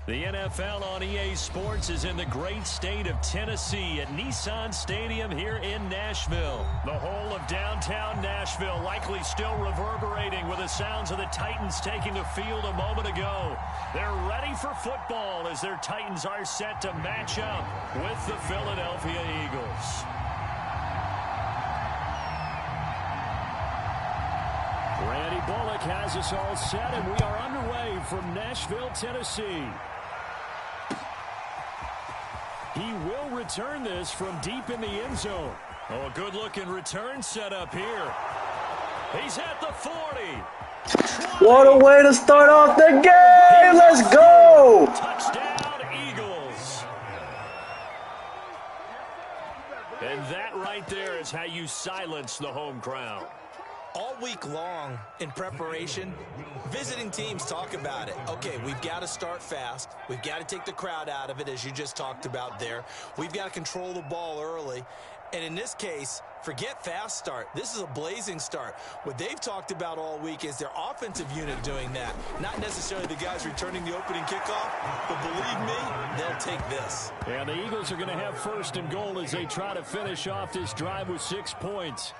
The NFL on EA Sports is in the great state of Tennessee at Nissan Stadium here in Nashville. The whole of downtown Nashville likely still reverberating with the sounds of the Titans taking the field a moment ago. They're ready for football as their Titans are set to match up with the Philadelphia Eagles. Randy Bullock has us all set, and we are underway from Nashville, Tennessee. He will return this from deep in the end zone. Oh, a good-looking return set up here. He's at the 40. 20. What a way to start off the game! Let's go! Touchdown, Eagles. And that right there is how you silence the home crowd. All week long in preparation, visiting teams talk about it. Okay, we've got to start fast. We've got to take the crowd out of it, as you just talked about there. We've got to control the ball early. And in this case, forget fast start. This is a blazing start. What they've talked about all week is their offensive unit doing that, not necessarily the guys returning the opening kickoff. But believe me, they'll take this. Yeah, the Eagles are going to have first and goal as they try to finish off this drive with 6 points.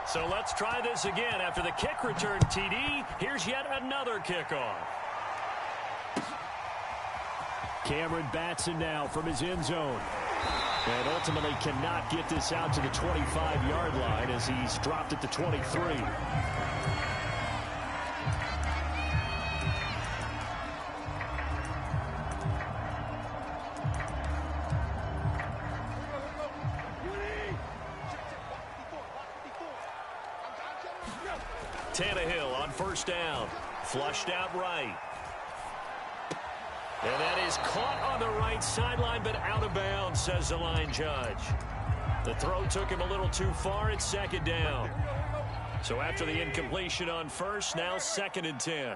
So let's try this again. After the kick return TD, here's yet another kickoff. Cameron Batson now from his end zone. And ultimately cannot get this out to the 25-yard line as he's dropped at the 23. Tannehill on first down. Flushed out right. And that is caught on the right sideline, but out of bounds, says the line judge. The throw took him a little too far. It's second down. So after the incompletion on first, now 2nd and 10.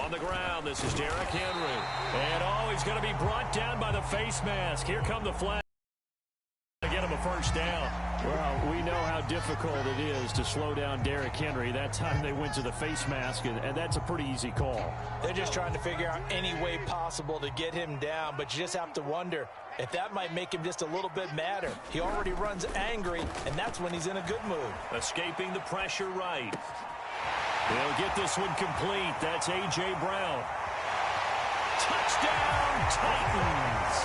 On the ground, this is Derrick Henry. And he's going to be brought down by the face mask. Here come the flag. Get him a first down. Well, we know how difficult it is to slow down Derrick Henry. That time they went to the face mask, and that's a pretty easy call. They're just trying to figure out any way possible to get him down, but you just have to wonder if that might make him just a little bit madder. He already runs angry, and that's when he's in a good mood. Escaping the pressure right. They'll get this one complete. That's A.J. Brown. Touchdown, Titans.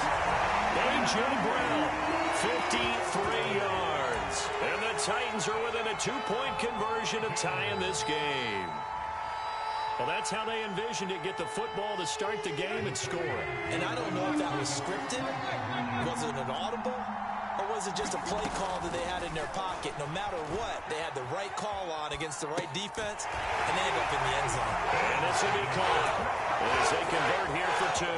A.J. Brown, 53 yards. And the Titans are within a 2-point conversion of tying this game. Well, that's how they envisioned it. Get the football to start the game and score it. And I don't know if that was scripted. Was it an audible? Or was it just a play call that they had in their pocket? No matter what, they had the right call on against the right defense, and they end up in the end zone. And this will be caught as they convert here for 2.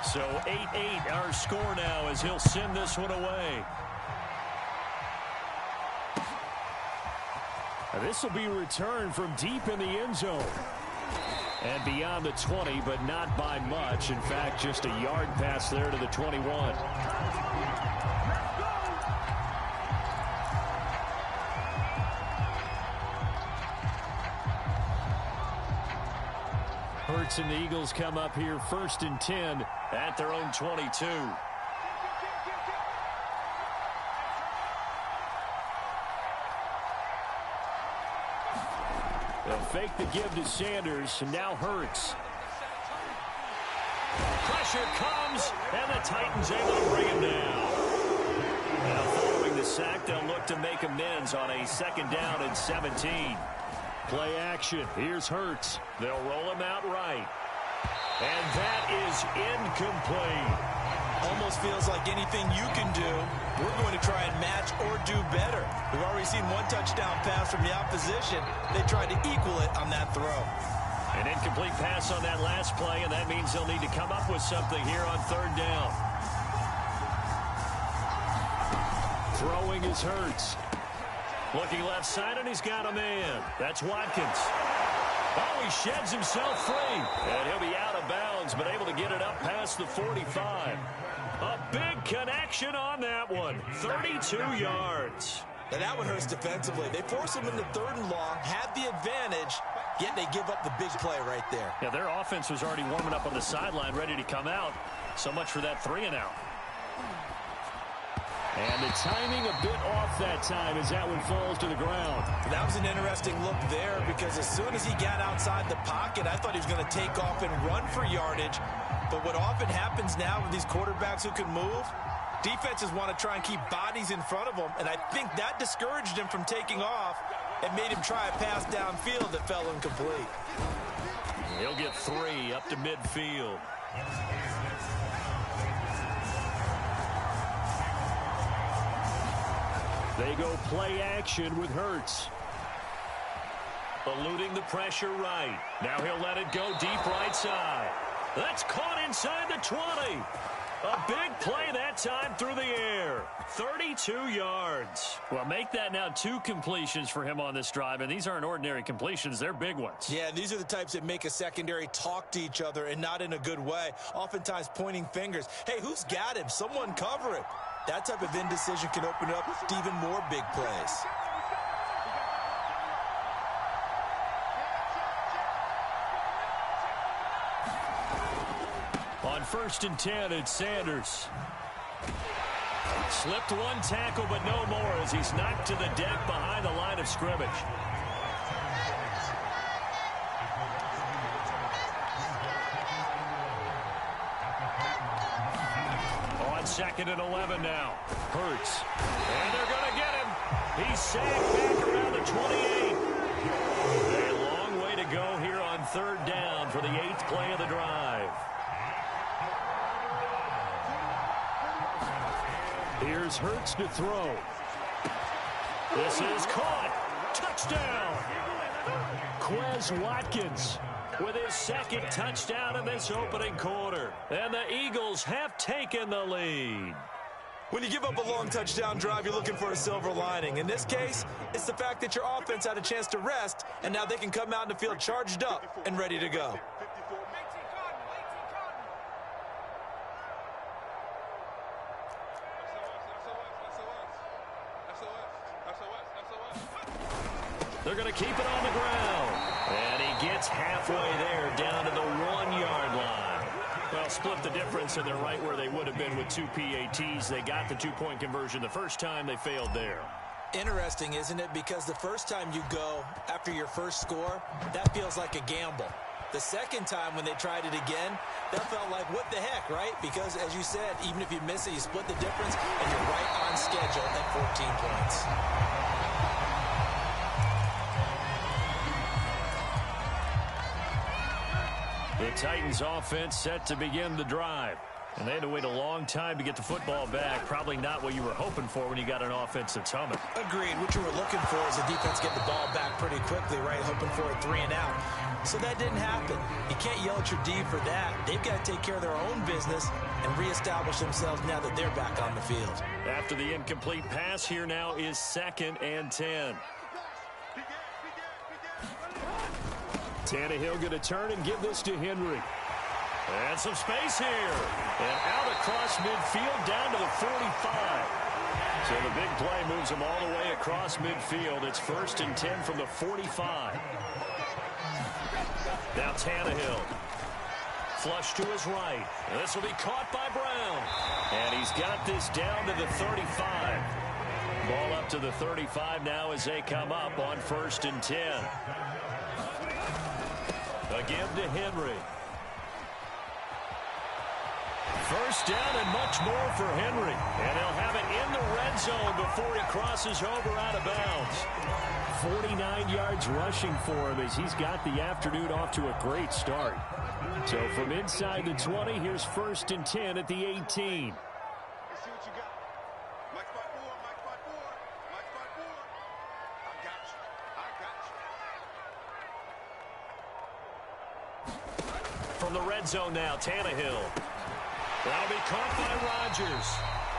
So 8-8 our score now as he'll send this one away. Now this will be returned from deep in the end zone. And beyond the 20, but not by much. In fact, just a yard pass there to the 21. Hurts and the Eagles come up here 1st and 10 at their own 22. They'll fake the give to Sanders, and now Hurts. Pressure comes, and the Titans able to bring him down. Now following the sack, they'll look to make amends on a 2nd down and 17. Play action. Here's Hurts. They'll roll him out right. And that is incomplete. Almost feels like anything you can do, we're going to try and match or do better. We've already seen one touchdown pass from the opposition. They tried to equal it on that throw. An incomplete pass on that last play, and that means they'll need to come up with something here on 3rd down. Throwing is Hurts. Looking left side, and he's got a man. That's Watkins. Oh, he sheds himself free. And he'll be out of bounds, but able to get it up past the 45. A big connection on that one. 32 yards. Now that one hurts defensively. They force him into 3rd and long, have the advantage, yet they give up the big play right there. Yeah, their offense was already warming up on the sideline, ready to come out. So much for that 3-and-out. And the timing a bit off that time as that one falls to the ground. That was an interesting look there because as soon as he got outside the pocket, I thought he was going to take off and run for yardage. But what often happens now with these quarterbacks who can move, defenses want to try and keep bodies in front of them, and I think that discouraged him from taking off and made him try a pass downfield that fell incomplete. He'll get 3 up to midfield. They go play action with Hurts. Eluding the pressure right. Now he'll let it go deep right side. That's caught inside the 20. A big play that time through the air. 32 yards. Well, make that now 2 completions for him on this drive, and these aren't ordinary completions. They're big ones. Yeah, these are the types that make a secondary talk to each other and not in a good way. Oftentimes pointing fingers. Hey, who's got him? Someone cover it. That type of indecision can open up to even more big plays. On 1st and 10, it's Sanders. Slipped one tackle, but no more as he's knocked to the deck behind the line of scrimmage. On 2nd and 11 now. Hurts. And they're going to get him. He's sacked back around the 28. A long way to go here on 3rd down for the 8th play of the drive. Here's Hurts to throw. This is caught. Touchdown. Quez Watkins with his 2nd touchdown in this opening quarter. And the Eagles have taken the lead. When you give up a long touchdown drive, you're looking for a silver lining. In this case, it's the fact that your offense had a chance to rest, and now they can come out in the field charged up and ready to go. They're going to keep it on the ground. And he gets halfway there down to the 1-yard line. Well, split the difference, and they're right where they would have been with 2 PATs. They got the 2-point conversion the first time. They failed there. Interesting, isn't it? Because the first time you go after your first score, that feels like a gamble. The second time when they tried it again, that felt like, what the heck, right? Because, as you said, even if you miss it, you split the difference, and you're right on schedule at 14 points. The Titans offense set to begin the drive. And they had to wait a long time to get the football back. Probably not what you were hoping for when you got an offense that's humming. Agreed. What you were looking for is the defense get the ball back pretty quickly, right? Hoping for a 3-and-out. So that didn't happen. You can't yell at your D for that. They've got to take care of their own business and reestablish themselves now that they're back on the field. After the incomplete pass, here now is 2nd and 10. Tannehill going to turn and give this to Henry. And some space here. And out across midfield down to the 45. So the big play moves them all the way across midfield. It's 1st and 10 from the 45. Now Tannehill. Flush to his right. And this will be caught by Brown. And he's got this down to the 35. Ball up to the 35 now as they come up on 1st and 10. Again to Henry. 1st down and much more for Henry. And he'll have it in the red zone before he crosses over out of bounds. 49 yards rushing for him as he's got the afternoon off to a great start. So from inside the 20, here's 1st and 10 at the 18. From the red zone now, Tannehill. That'll be caught by Rodgers.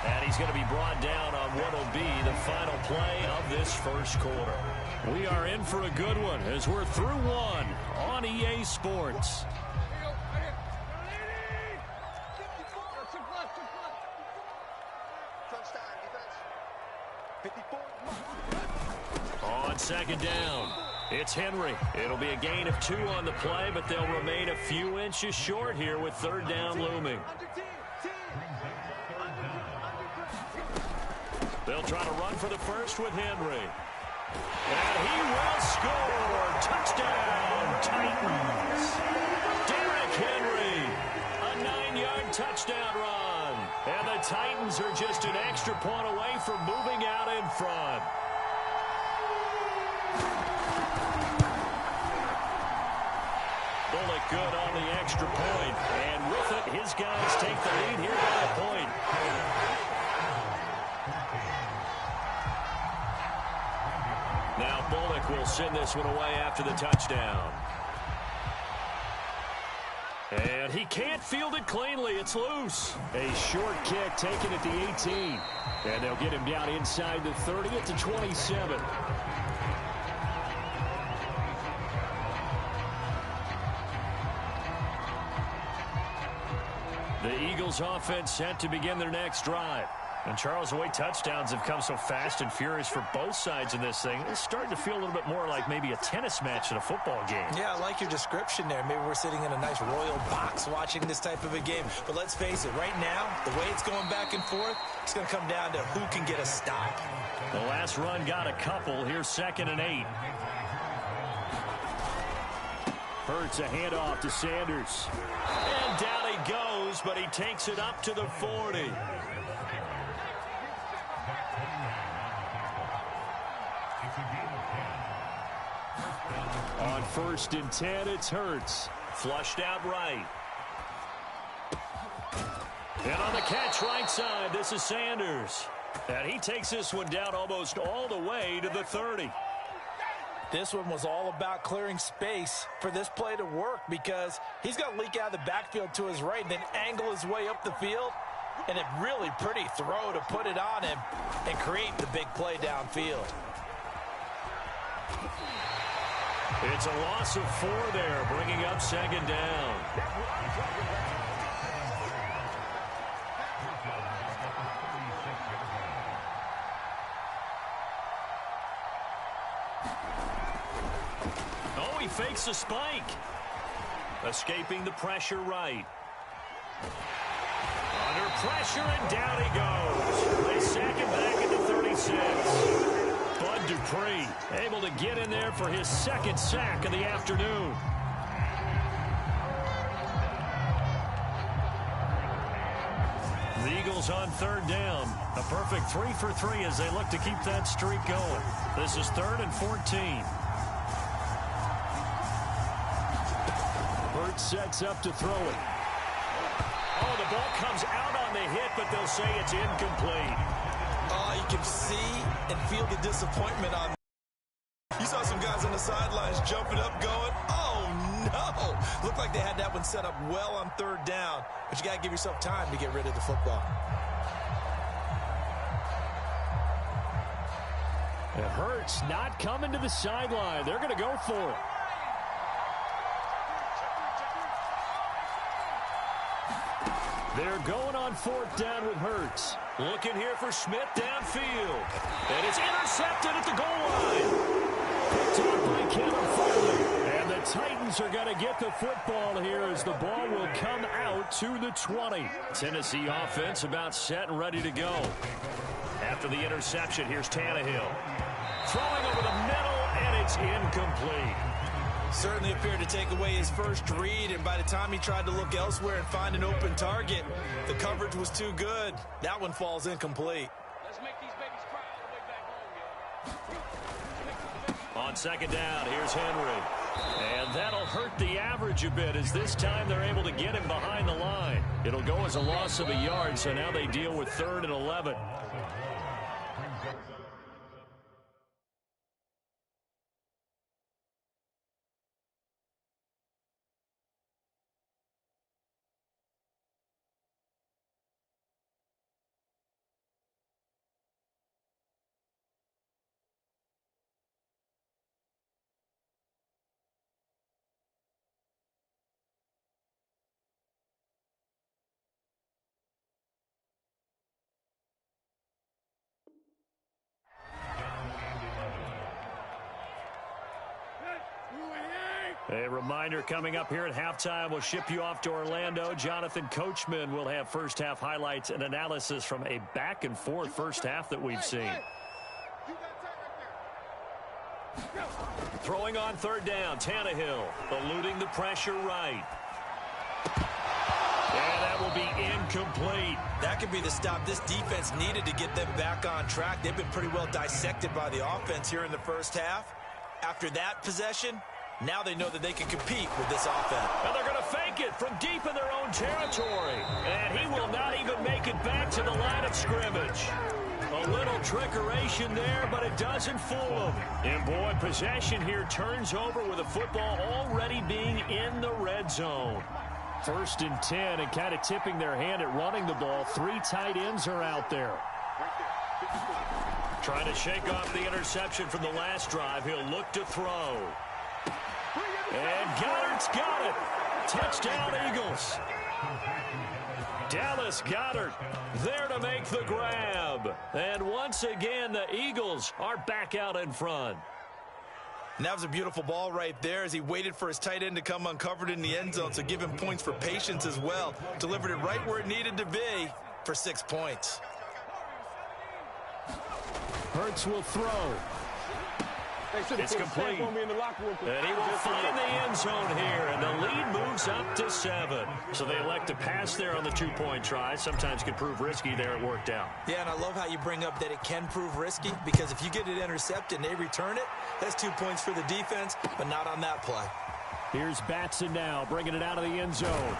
And he's going to be brought down on what will be the final play of this first quarter. We are in for a good one as we're through one on EA Sports. On second down, it's Henry. It'll be a gain of 2 on the play, but they'll remain a few inches short here with third down looming. They'll try to run for the first with Henry. And he will score. Touchdown, Titans. Derrick Henry, a 9-yard touchdown run. And the Titans are just an extra point away from moving out in front. Bullock good on the extra point. And with it, his guys take the lead here by a point. Now Bullock will send this one away after the touchdown. And he can't field it cleanly. It's loose. A short kick taken at the 18. And they'll get him down inside the 30 at the 27. The Eagles offense set to begin their next drive. And, Charles, the way touchdowns have come so fast and furious for both sides in this thing, it's starting to feel a little bit more like maybe a tennis match in a football game. Yeah, I like your description there. Maybe we're sitting in a nice royal box watching this type of a game. But let's face it, right now, the way it's going back and forth, it's going to come down to who can get a stop. The last run got a couple. Here's 2nd and 8. Hurts a handoff to Sanders. And down he goes, but he takes it up to the 40. On 1st and 10, it's Hurts. Flushed out right. And on the catch right side, this is Sanders. And he takes this one down almost all the way to the 30. This one was all about clearing space for this play to work because he's got to leak out of the backfield to his right and then angle his way up the field. And a really pretty throw to put it on him and create the big play downfield. It's a loss of 4 there, bringing up 2nd down. Oh, he fakes a spike. Escaping the pressure right. Under pressure, and down he goes. They sack him back at the 36. Bud Dupree able to get in there for his 2nd sack of the afternoon. The Eagles on 3rd down. A perfect 3 for 3 as they look to keep that streak going. This is 3rd and 14. Hurts sets up to throw it. Oh, the ball comes out on the hit, but they'll say it's incomplete. Oh, you can see and feel the disappointment on. You saw some guys on the sidelines jumping up going, oh, no. Looked like they had that one set up well on 3rd down, but you got to give yourself time to get rid of the football. It hurts not coming to the sideline. They're going to go for it. They're going on 4th down with Hurts. Looking here for Smith downfield. And it's intercepted at the goal line. Picked off by Kevin Farley. And the Titans are going to get the football here as the ball will come out to the 20. Tennessee offense about set and ready to go. After the interception, here's Tannehill. Throwing over the middle, and it's incomplete. Certainly appeared to take away his first read, and by the time he tried to look elsewhere and find an open target, the coverage was too good. That one falls incomplete. Let's make these babies cry all the way back home, on 2nd down, here's Henry. And that'll hurt the average a bit as this time they're able to get him behind the line. It'll go as a loss of a yard, so now they deal with 3rd and 11. A reminder coming up here at halftime, we'll ship you off to Orlando. Jonathan Coachman will have first-half highlights and analysis from a back-and-forth first half that we've seen. Throwing on third down, Tannehill eluding the pressure right. And that will be incomplete. That could be the stop this defense needed to get them back on track. They've been pretty well dissected by the offense here in the first half. After that possession, now they know that they can compete with this offense. And they're going to fake it from deep in their own territory. And he will not even make it back to the line of scrimmage. A little trickeration there, but it doesn't fool him. And, boy, possession here turns over with the football already being in the red zone. 1st and 10, and kind of tipping their hand at running the ball. 3 tight ends are out there. Trying to shake off the interception from the last drive. He'll look to throw. And Goddard's got it. Touchdown, Eagles. Dallas Goedert there to make the grab. And once again, the Eagles are back out in front. And that was a beautiful ball right there as he waited for his tight end to come uncovered in the end zone, so give him points for patience as well. Delivered it right where it needed to be for 6 points. Hurts will throw. It's complete. And he will find the end zone here, and the lead moves up to 7. So they elect to pass there on the 2-point try. Sometimes can prove risky there. It worked out. Yeah, and I love how you bring up that it can prove risky, because if you get it intercepted and they return it, that's 2 points for the defense, but not on that play. Here's Batson now, bringing it out of the end zone.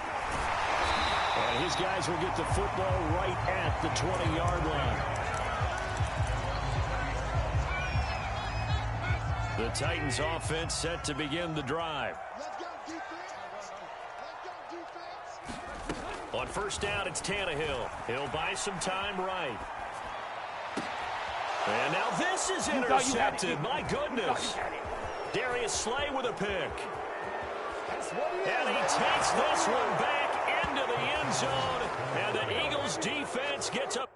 And his guys will get the football right at the 20-yard line. The Titans offense set to begin the drive. On first down, it's Tannehill. He'll buy some time right. And now this is intercepted. My goodness. Darius Slay with a pick. And he takes this one back into the end zone. And the Eagles defense gets up.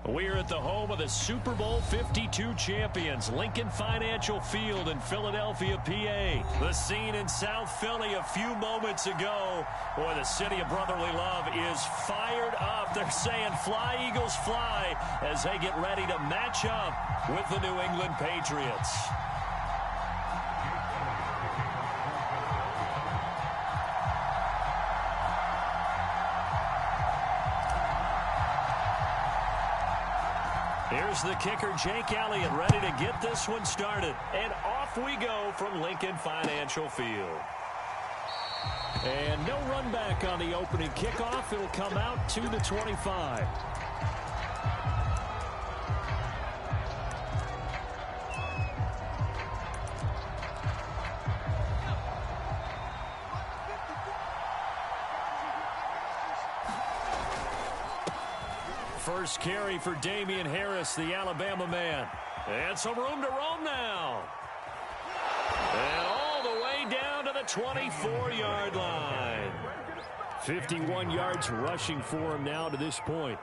We're at the home of the Super Bowl 52 champions, Lincoln Financial Field in Philadelphia, PA. The scene in South Philly a few moments ago. Boy, the city of brotherly love is fired up. They're saying, "Fly, Eagles, fly," as they get ready to match up with the New England Patriots. Here's the kicker, Jake Elliott, ready to get this one started. And off we go from Lincoln Financial Field. And no run back on the opening kickoff. It'll come out to the 25. First carry for Damian Harris, the Alabama man. And some room to roam now. And all the way down to the 24-yard line. 51 yards rushing for him now to this point.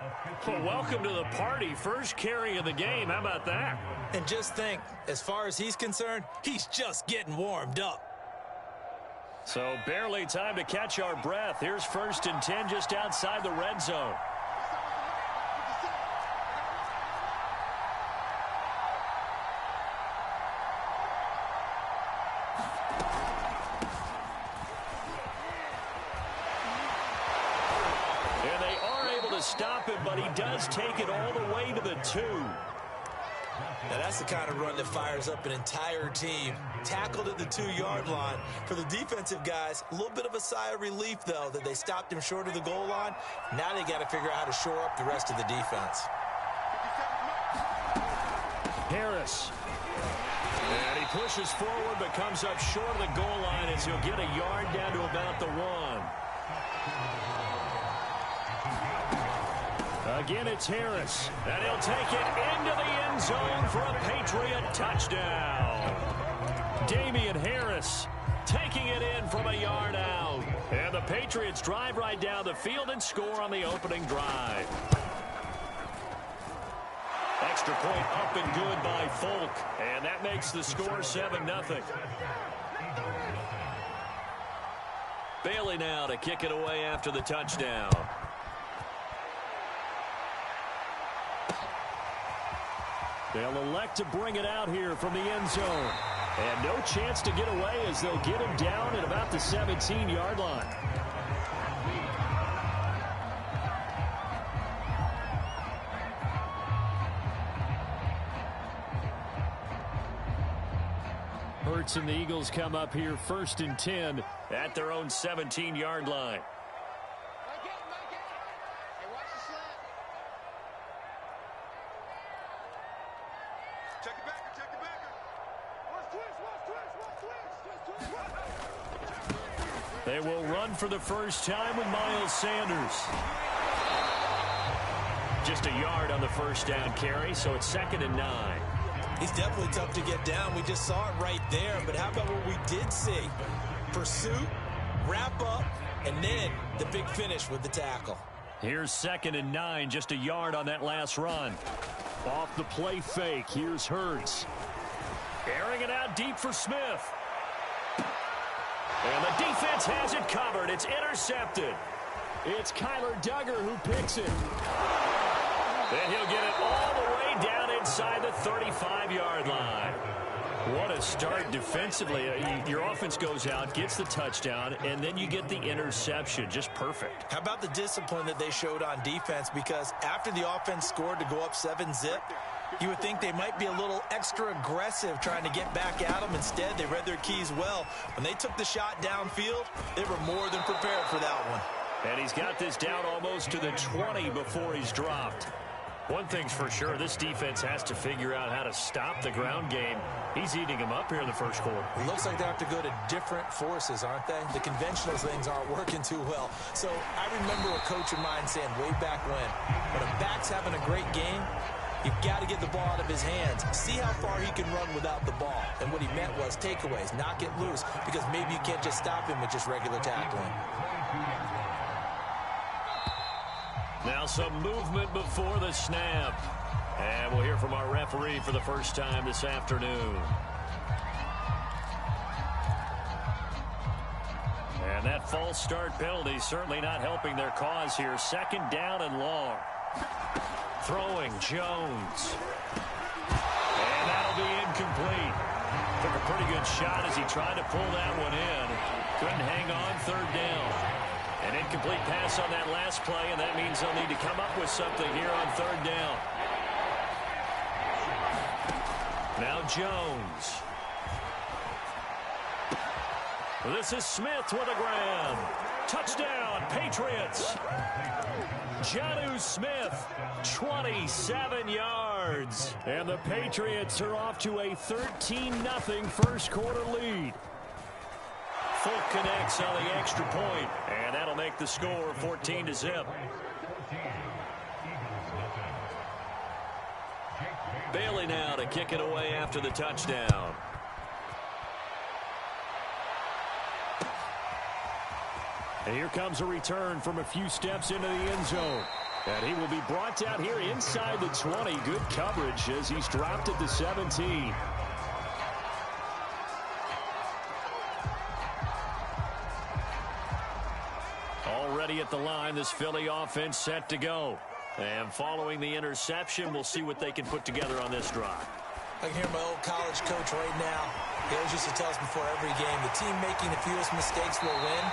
Well, welcome to the party. First carry of the game. How about that? And just think, as far as he's concerned, he's just getting warmed up. So barely time to catch our breath. Here's 1st and 10 just outside the red zone. And they are able to stop him, but he does take it all the way to the 2. Now that's the kind of run that fires up an entire team. Tackled at the 2-yard line. For the defensive guys, a little bit of a sigh of relief, though, that they stopped him short of the goal line. Now they got to figure out how to shore up the rest of the defense. Harris. And he pushes forward but comes up short of the goal line as he'll get a yard down to about the 1. Again, it's Harris. And he'll take it into the end zone for a Patriot touchdown. Damian Harris taking it in from a yard out. And the Patriots drive right down the field and score on the opening drive. Extra point up and good by Folk. And that makes the score 7-0. Bailey now to kick it away after the touchdown. They'll elect to bring it out here from the end zone. And no chance to get away as they'll get him down at about the 17-yard line. Hurts and the Eagles come up here 1st and 10 at their own 17-yard line. They will run for the first time with Miles Sanders. Just a yard on the first down carry, so it's 2nd and 9. He's definitely tough to get down. We just saw it right there. But how about what we did see? Pursuit, wrap up, and then the big finish with the tackle. Here's 2nd and 9, just a yard on that last run. Off the play fake, here's Hurts. Airing it out deep for Smith. And the defense has it covered. It's intercepted. It's Kyler Duggar who picks it. And he'll get it all the way down inside the 35-yard line. What a start defensively. Your offense goes out, gets the touchdown, and then you get the interception. Just perfect. How about the discipline that they showed on defense? Because after the offense scored to go up 7-zip, you would think they might be a little extra aggressive trying to get back at them. Instead, they read their keys well. When they took the shot downfield, they were more than prepared for that one. And he's got this down almost to the 20 before he's dropped. One thing's for sure, this defense has to figure out how to stop the ground game. He's eating them up here in the first quarter. It looks like they have to go to different forces, aren't they? The conventional things aren't working too well. So I remember a coach of mine saying way back when a back's having a great game, you've got to get the ball out of his hands. See how far he can run without the ball. And what he meant was takeaways, knock it loose, because maybe you can't just stop him with just regular tackling. Now some movement before the snap. And we'll hear from our referee for the first time this afternoon. And that false start penalty certainly not helping their cause here. 2nd down and long. Throwing Jones. And that'll be incomplete. Took a pretty good shot as he tried to pull that one in. Couldn't hang on 3rd down. An incomplete pass on that last play, and that means they'll need to come up with something here on 3rd down. Now Jones. This is Smith with a grab. Touchdown, Patriots. Jonnu Smith, 27 yards. And the Patriots are off to a 13-0 first quarter lead. Folk connects on the extra point, and that'll make the score 14-0. Bailey now to kick it away after the touchdown. And here comes a return from a few steps into the end zone. And he will be brought down here inside the 20. Good coverage as he's dropped at the 17. ready at the line. This Philly offense set to go. And following the interception, we'll see what they can put together on this drive. I can hear my old college coach right now. He always used to tell us before every game, the team making the fewest mistakes will win.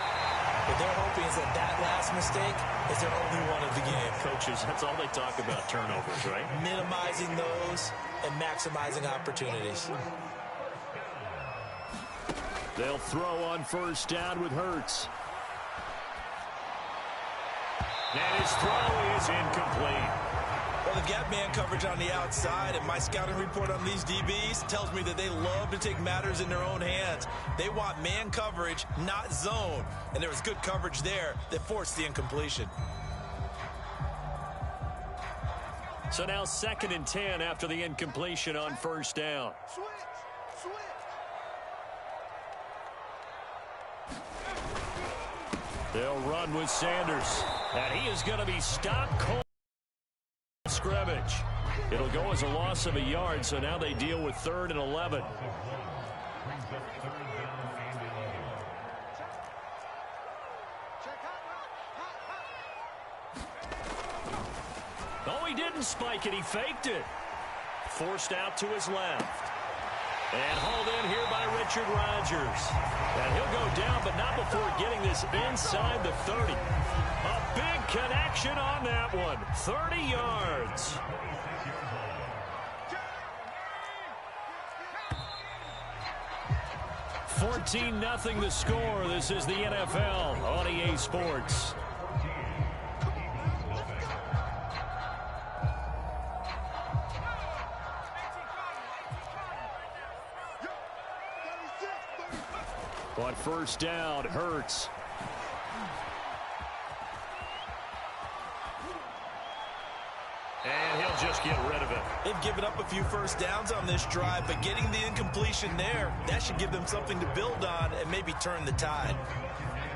What they're hoping is that last mistake is their only one of the game. Coaches, that's all they talk about, turnovers, right? Minimizing those and maximizing opportunities. They'll throw on first down with Hurts. And his throw is incomplete. Well, they've got man coverage on the outside, and my scouting report on these DBs tells me that they love to take matters in their own hands. They want man coverage, not zone. And there was good coverage there that forced the incompletion. So now 2nd and 10 after the incompletion on first down. They'll run with Sanders. And he is going to be stopped cold. Scrimmage. It'll go as a loss of a yard, so now they deal with 3rd and 11. Oh, he didn't spike it. He faked it. Forced out to his left. And hauled in here by Richard Rodgers. And he'll go down, but not before getting this inside the 30. A big connection on that one. 30 yards. $14-0 the score. This is the NFL on EA Sports. On first down, Hurts. And he'll just get rid of it. They've given up a few first downs on this drive, but getting the incompletion there, that should give them something to build on and maybe turn the tide.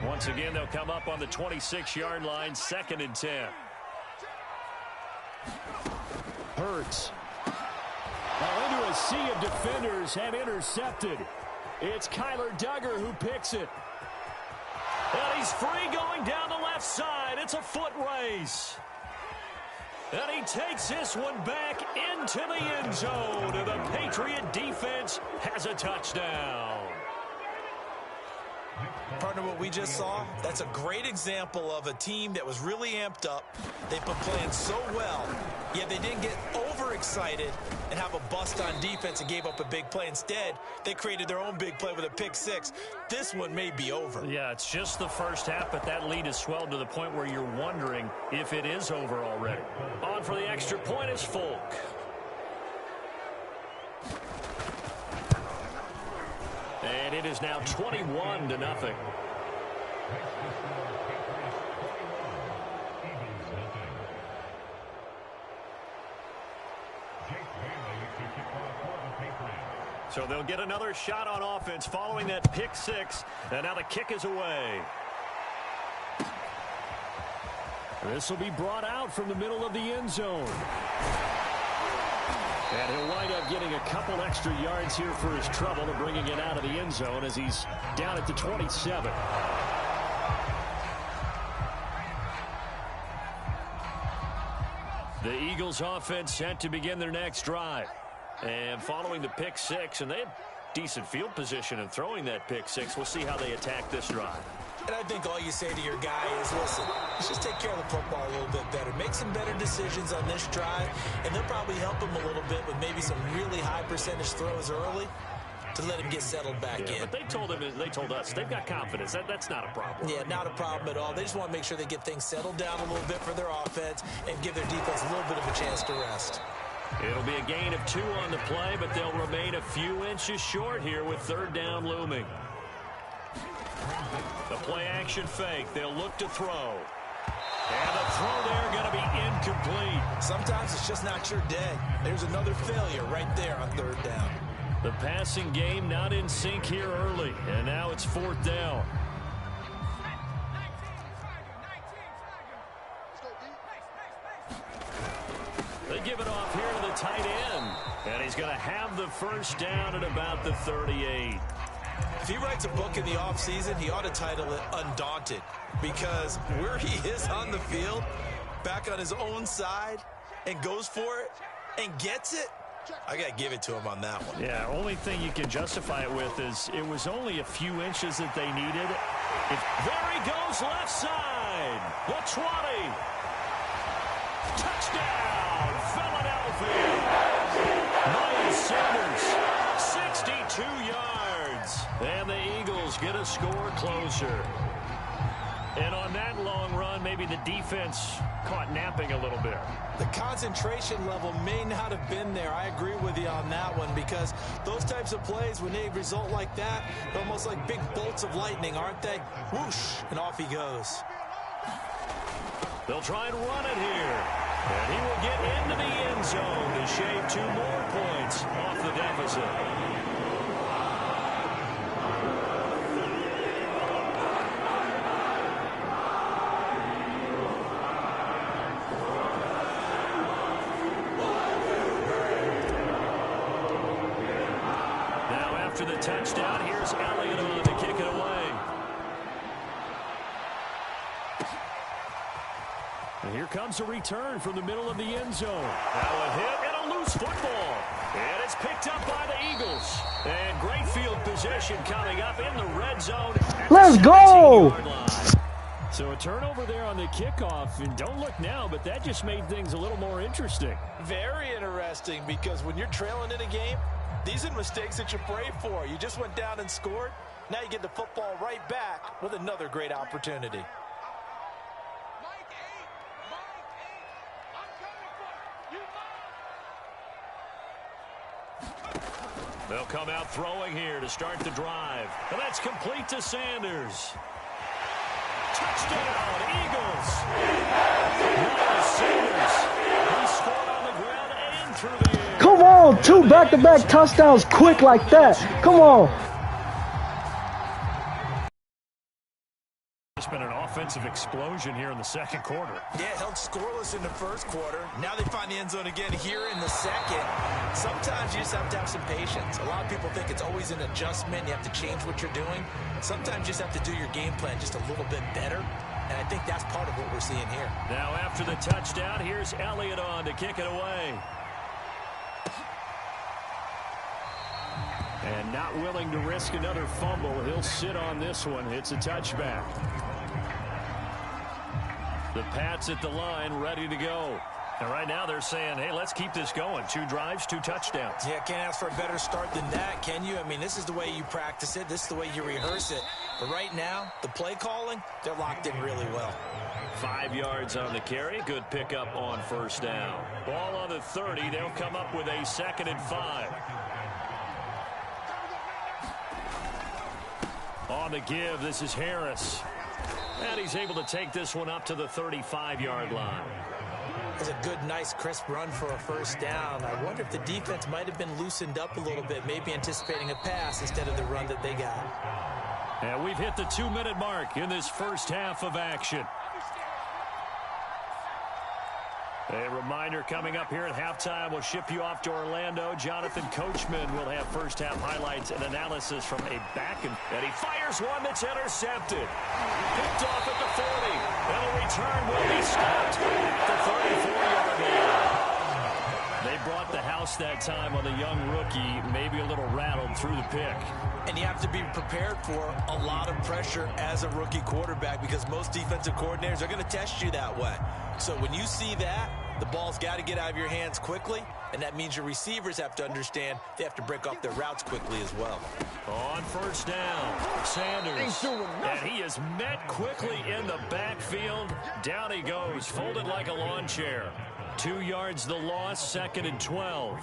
Once again, they'll come up on the 26-yard line, 2nd and 10. Hurts. Now into a sea of defenders and intercepted. It's Kyler Duggar who picks it. And he's free going down the left side. It's a foot race. And he takes this one back into the end zone. And the Patriot defense has a touchdown. Partner, what we just saw, that's a great example of a team that was really amped up. They've been playing so well, yet they didn't get overexcited and have a bust on defense and gave up a big play. Instead, they created their own big play with a pick six. This one may be over. Yeah, it's just the first half, but that lead has swelled to the point where you're wondering if it is over already. On for the extra point is Folk. And it is now 21-0. So they'll get another shot on offense following that pick six. And now the kick is away. This will be brought out from the middle of the end zone. And he'll wind up getting a couple extra yards here for his trouble and bringing it out of the end zone as he's down at the 27. The Eagles offense set to begin their next drive. And following the pick six, and they have decent field position in throwing that pick six. We'll see how they attack this drive. And I think all you say to your guy is, listen, let's just take care of the football a little bit better. Make some better decisions on this drive, and they'll probably help him a little bit with maybe some really high percentage throws early to let him get settled back in. But they told us, they've got confidence. That's not a problem. Yeah, not a problem at all. They just want to make sure they get things settled down a little bit for their offense and give their defense a little bit of a chance to rest. It'll be a gain of 2 on the play, but they'll remain a few inches short here with 3rd down looming. The play action fake. They'll look to throw. And the throw there going to be incomplete. Sometimes it's just not your day. There's another failure right there on 3rd down. The passing game not in sync here early. And now it's 4th down. They give it off here to the tight end. And he's going to have the first down at about the 38. If he writes a book in the offseason, he ought to title it Undaunted, because where he is on the field, back on his own side, and goes for it and gets it, I got to give it to him on that one. Yeah, only thing you can justify it with is it was only a few inches that they needed. There he goes, left side. The 20. Touchdown, Philadelphia. Miles Sanders, 62 yards. And the Eagles get a score closer. And on that long run, maybe the defense caught napping a little bit. The concentration level may not have been there. I agree with you on that one, because those types of plays, when they result like that, they're almost like big bolts of lightning, aren't they? Whoosh, and off he goes. They'll try and run it here. And he will get into the end zone to shave 2 more points off the deficit. After the touchdown, here's Elliott on to kick it away. And here comes a return from the middle of the end zone. Now a hit and a loose football. And it's picked up by the Eagles. And great field position coming up in the red zone. Let's go! So a turnover there on the kickoff. And don't look now, but that just made things a little more interesting. Very interesting, because when you're trailing in a game, these are mistakes that you pray for. You just went down and scored. Now you get the football right back with another great opportunity. They'll come out throwing here to start the drive. And that's complete to Sanders. Touchdown, Eagles. Miles Sanders. He scored on the ground and through the air. Come on, 2 back-to-back touchdowns quick like that. Come on. It's been an offensive explosion here in the second quarter. Yeah, held scoreless in the first quarter. Now they find the end zone again here in the second. Sometimes you just have to have some patience. A lot of people think it's always an adjustment. You have to change what you're doing. Sometimes you just have to do your game plan just a little bit better. And I think that's part of what we're seeing here. Now after the touchdown, here's Elliott on to kick it away. And not willing to risk another fumble. He'll sit on this one. It's a touchback. The Pats at the line, ready to go. And right now they're saying, hey, let's keep this going. 2 drives, 2 touchdowns. Yeah, can't ask for a better start than that, can you? I mean, this is the way you practice it. This is the way you rehearse it. But right now, the play calling, they're locked in really well. 5 yards on the carry. Good pickup on first down. Ball on the 30. They'll come up with a 2nd and 5. On the give, this is Harris. And he's able to take this one up to the 35-yard line. It's a good, nice, crisp run for a first down. I wonder if the defense might have been loosened up a little bit, maybe anticipating a pass instead of the run that they got. And we've hit the 2-minute mark in this first half of action. A reminder coming up here at halftime. We'll ship you off to Orlando. Jonathan Coachman will have first half highlights and analysis from a back. And he fires one that's intercepted. Picked off at the 40. And the return will be stopped at the 34-yard line. They brought the house that time on the young rookie, maybe a little rattled through the pick. And you have to be prepared for a lot of pressure as a rookie quarterback, because most defensive coordinators are going to test you that way. So when you see that, the ball's got to get out of your hands quickly, and that means your receivers have to understand they have to break off their routes quickly as well. On first down, Sanders, and he is met quickly in the backfield. Down he goes, folded like a lawn chair. 2 yards the loss, 2nd and 12.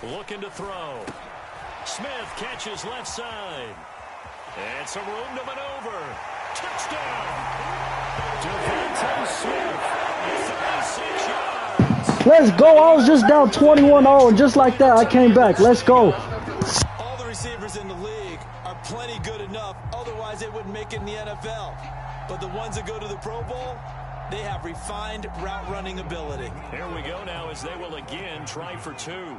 Looking to throw. Smith catches left side. And some room to maneuver. Touchdown. Devontae Smith, 36 yards. Let's go. I was just down 21-0, and just like that, I came back. Let's go. All the receivers in the league are plenty good enough. Otherwise, they wouldn't make it in the NFL. But the ones that go to the Pro Bowl, they have refined route running ability. Here we go now as they will again try for two.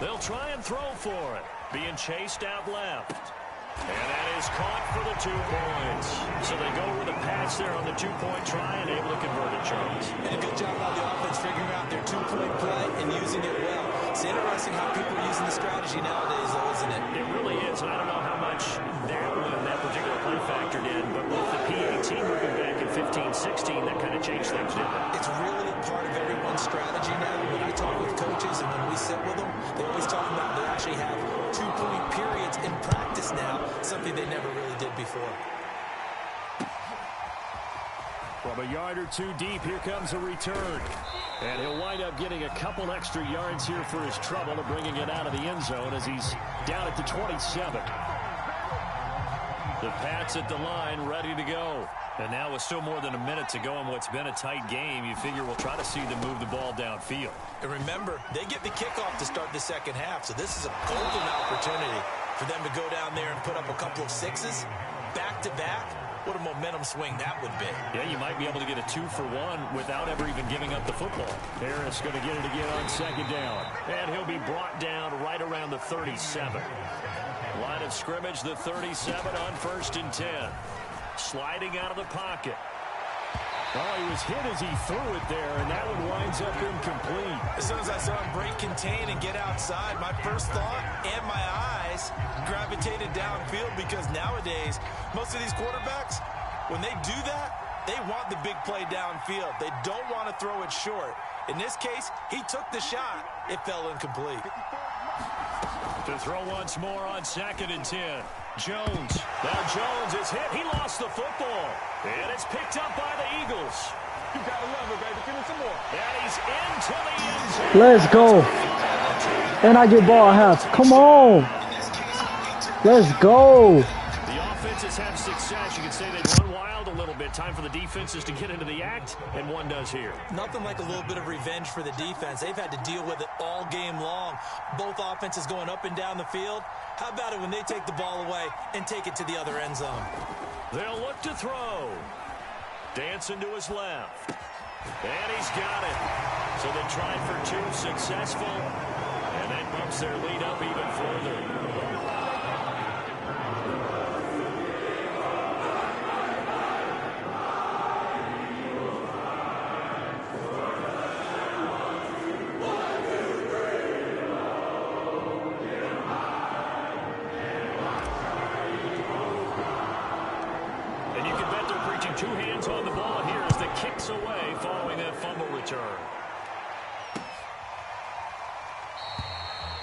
They'll try and throw for it. Being chased out left. And that is caught for the 2 points. So they go with a pass there on the 2-point try and able to convert it, Charles. And a good job by the offense figuring out their 2-point play and using it well. It's interesting how people are using the strategy nowadays, though, isn't it? It really is, and I don't know how much that particular play factored in, but with the PAT moving back in 15-16, that kind of changed things, didn't it? It's really a part of everyone's strategy now. When I talk with coaches and when we sit with them, they always talk about they actually have 2-point periods in practice now, something they never really did before. From a yard or two deep, here comes a return. And he'll wind up getting a couple extra yards here for his trouble of bringing it out of the end zone as he's down at the 27. The Pats at the line, ready to go. And now with still more than a minute to go in what's been a tight game, you figure we'll try to see them move the ball downfield. And remember, they get the kickoff to start the second half, so this is a golden opportunity for them to go down there and put up a couple of sixes back-to-back. What a momentum swing that would be. Yeah, you might be able to get a 2-for-1 without ever even giving up the football. Harris going to get it again on second down. And he'll be brought down right around the 37. Line of scrimmage, the 37 on 1st and 10. Sliding out of the pocket. Oh, he was hit as he threw it there, and that one winds up incomplete. As soon as I saw him break contain and get outside, my first thought and my eyes gravitated downfield, because nowadays, most of these quarterbacks, when they do that, they want the big play downfield. They don't want to throw it short. In this case, he took the shot. It fell incomplete. To throw once more on 2nd and 10. Jones. Now Jones is hit. He lost the football. And it's picked up by the Eagles. You gotta love it, baby. Give me some more. And he's into the end zone. Let's go. And I get ball half. Come on. Let's go. The offenses have success. You can say they run wild a little bit. Time for the defenses to get into the act, and one does here. Nothing like a little bit of revenge for the defense. They've had to deal with it all game long. Both offenses going up and down the field. How about it when they take the ball away and take it to the other end zone? They'll look to throw. Dancing to his left. And he's got it. So they tried for 2, successful. And that bumps their lead up even further. Two hands on the ball here as the kick's away following that fumble return.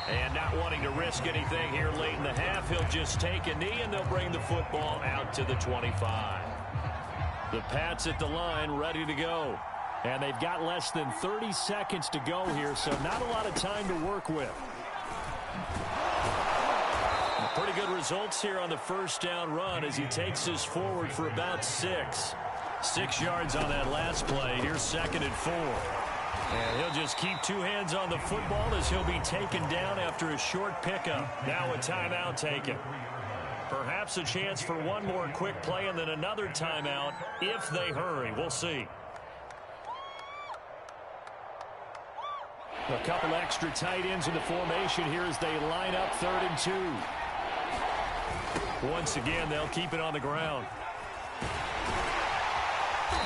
And not wanting to risk anything here late in the half, he'll just take a knee and they'll bring the football out to the 25. The Pats at the line ready to go. And they've got less than 30 seconds to go here, so not a lot of time to work with. Pretty good results here on the first down run as he takes us forward for about 6. 6 yards on that last play. Here's 2nd and 4. And he'll just keep 2 hands on the football as he'll be taken down after a short pickup. Now a timeout taken. Perhaps a chance for one more quick play and then another timeout if they hurry. We'll see. A couple extra tight ends in the formation here as they line up 3rd and 2. Once again, they'll keep it on the ground.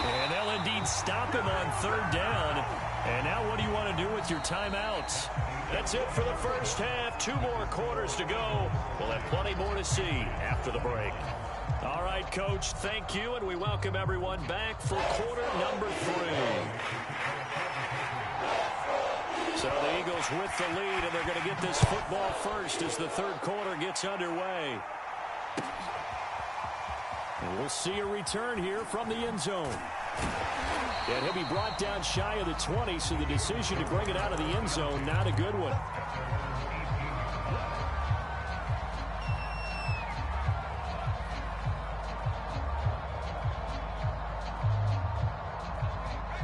And they'll indeed stop him on 3rd down. And now what do you want to do with your timeouts? That's it for the first half. 2 more quarters to go. We'll have plenty more to see after the break. All right, Coach, thank you, and we welcome everyone back for quarter number 3. So the Eagles with the lead, and they're going to get this football first as the 3rd quarter gets underway. And we'll see a return here from the end zone. And he'll be brought down shy of the 20, so the decision to bring it out of the end zone, not a good one.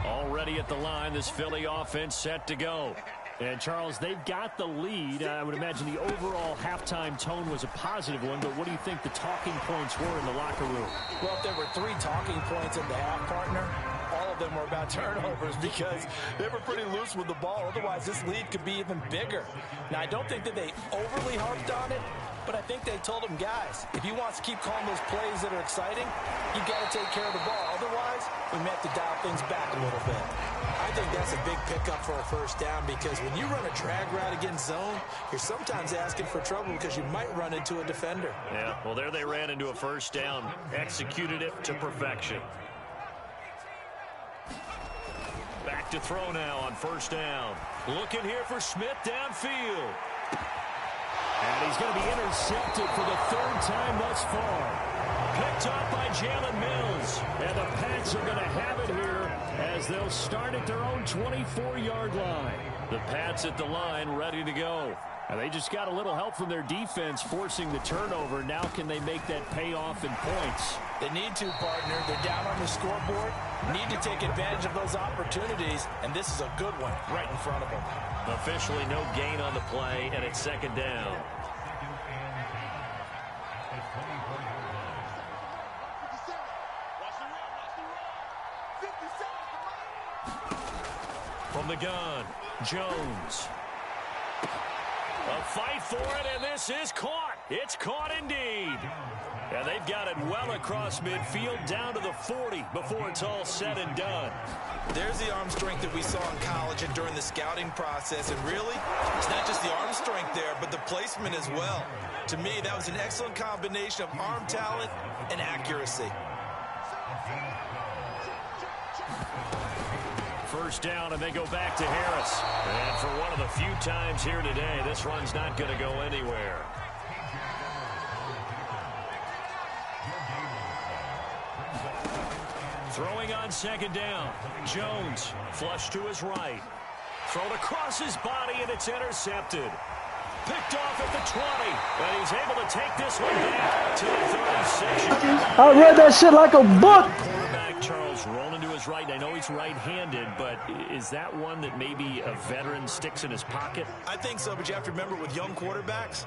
Already at the line, this Philly offense set to go. And, Charles, they've got the lead. I would imagine the overall halftime tone was a positive one, but what do you think the talking points were in the locker room? Well, if there were 3 talking points in the half, partner, all of them were about turnovers because they were pretty loose with the ball. Otherwise, this lead could be even bigger. Now, I don't think that they overly harped on it, but I think they told them, guys, if you want to keep calling those plays that are exciting, you got to take care of the ball. Otherwise, we may have to dial things back a little bit. I think that's a big pickup for a first down because when you run a drag route against zone, you're sometimes asking for trouble because you might run into a defender. Yeah, well, there they ran into a first down, executed it to perfection. Back to throw now on first down. Looking here for Smith downfield. And he's going to be intercepted for the 3rd time thus far. Picked off by Jalen Mills. And the Pats are going to have it here as they'll start at their own 24-yard line. The Pats at the line ready to go. And they just got a little help from their defense forcing the turnover. Now can they make that pay off in points? They need to, partner. They're down on the scoreboard. Need to take advantage of those opportunities. And this is a good one right in front of them. Officially no gain on the play, and it's 2nd down. From the gun, Jones. A fight for it, and this is caught. It's caught indeed. And they've got it well across midfield down to the 40 before it's all said and done. There's the arm strength that we saw in college and during the scouting process. And really, it's not just the arm strength there, but the placement as well. To me, that was an excellent combination of arm talent and accuracy. First down, and they go back to Harris. And for one of the few times here today, this run's not going to go anywhere. Throwing on 2nd down. Jones, flush to his right. Thrown across his body, and it's intercepted. Picked off at the 20, and he's able to take this one back to the 36. I read that shit like a book. Quarterback Charles rolling to his right. I know he's right-handed, but is that one that maybe a veteran sticks in his pocket? I think so, but you have to remember with young quarterbacks,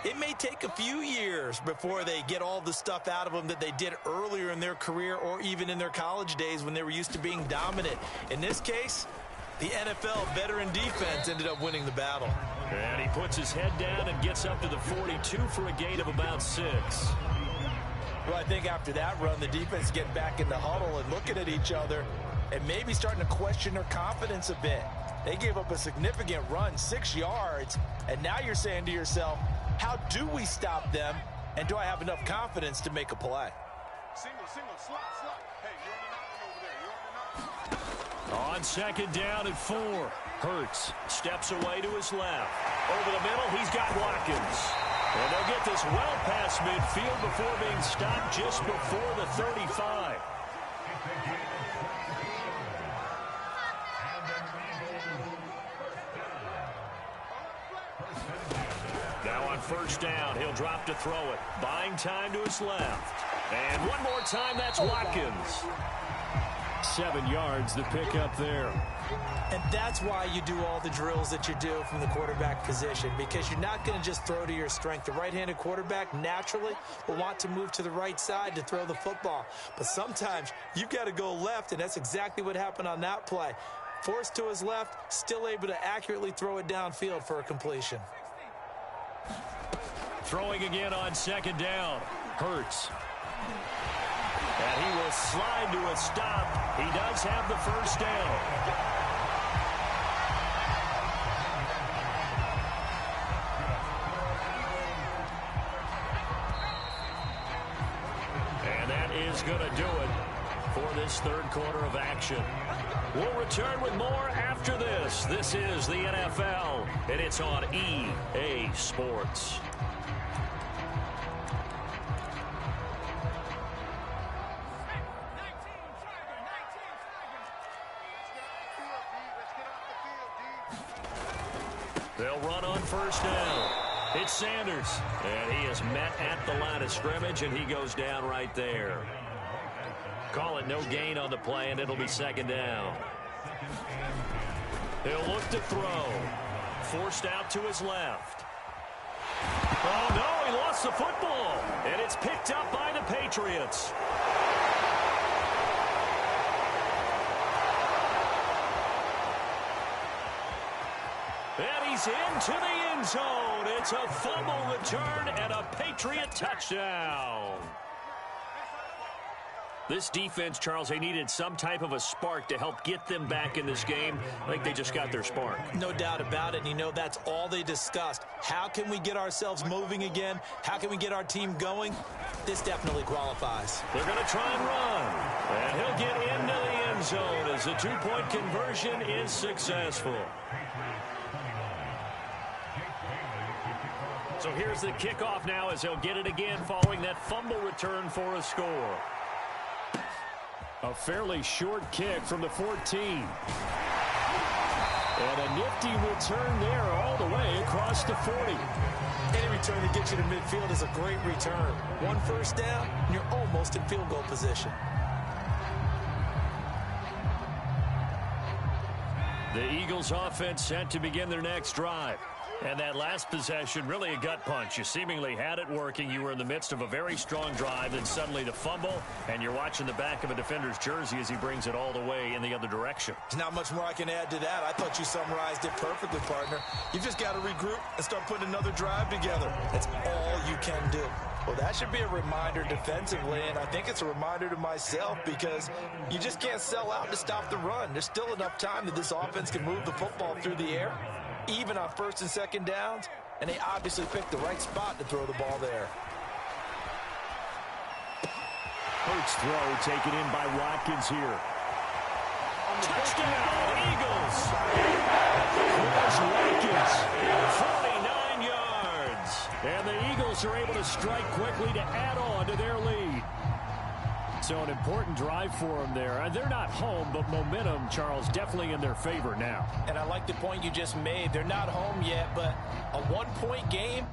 it may take a few years before they get all the stuff out of them that they did earlier in their career or even in their college days when they were used to being dominant. In this case, the NFL veteran defense ended up winning the battle. And he puts his head down and gets up to the 42 for a gain of about 6. Well, I think after that run, the defense getting back in the huddle and looking at each other and maybe starting to question their confidence a bit. They gave up a significant run, 6 yards, and now you're saying to yourself, how do we stop them, and do I have enough confidence to make a play? Single, slot. Hey, you're on the 9 over there. On 2nd down at 4, Hurts steps away to his left. Over the middle, he's got Watkins. And they'll get this well past midfield before being stopped just before the 35. Now on 1st down, he'll drop to throw it. Buying time to his left. And one more time, that's Watkins. 7 yards, the pickup there. And that's why you do all the drills that you do from the quarterback position, because you're not going to just throw to your strength. The right-handed quarterback naturally will want to move to the right side to throw the football. But sometimes you've got to go left, and that's exactly what happened on that play. Forced to his left, still able to accurately throw it downfield for a completion. Throwing again on 2nd down. Hurts. And he will slide to a stop. He does have the first down. And that is going to do it for this 3rd quarter of action. We'll return with more after this. This is the NFL, and it's on EA Sports. They'll run on first down. It's Sanders, and he is met at the line of scrimmage, and he goes down right there. Call it no gain on the play, and it'll be second down. He'll look to throw. Forced out to his left. Oh, no, he lost the football, and it's picked up by the Patriots. And he's into the end zone. It's a fumble return and a Patriot touchdown. This defense, Charles, they needed some type of a spark to help get them back in this game. I think they just got their spark. No doubt about it. And you know, that's all they discussed. How can we get ourselves moving again? How can we get our team going? This definitely qualifies. They're going to try and run. And he'll get into the end zone as the two-point conversion is successful. So here's the kickoff now as he'll get it again following that fumble return for a score. A fairly short kick from the 14. And a nifty return there all the way across the 40. Any return that gets you to midfield is a great return. One first down, and you're almost in field goal position. The Eagles offense set to begin their next drive. And that last possession, really a gut punch. You seemingly had it working. You were in the midst of a very strong drive, then suddenly the fumble, and you're watching the back of a defender's jersey as he brings it all the way in the other direction. There's not much more I can add to that. I thought you summarized it perfectly, partner. You just got to regroup and start putting another drive together. That's all you can do. Well, that should be a reminder defensively, and I think it's a reminder to myself because you just can't sell out to stop the run. There's still enough time that this offense can move the football through the air, even on first and second downs, and they obviously picked the right spot to throw the ball there. Hurts throw taken in by Watkins here. Touchdown, Eagles! Here's Watkins, 49 yards. And the Eagles are able to strike quickly to add on to their lead. So an important drive for them there. They're not home, but momentum, Charles, definitely in their favor now. And I like the point you just made. They're not home yet, but a one-point game.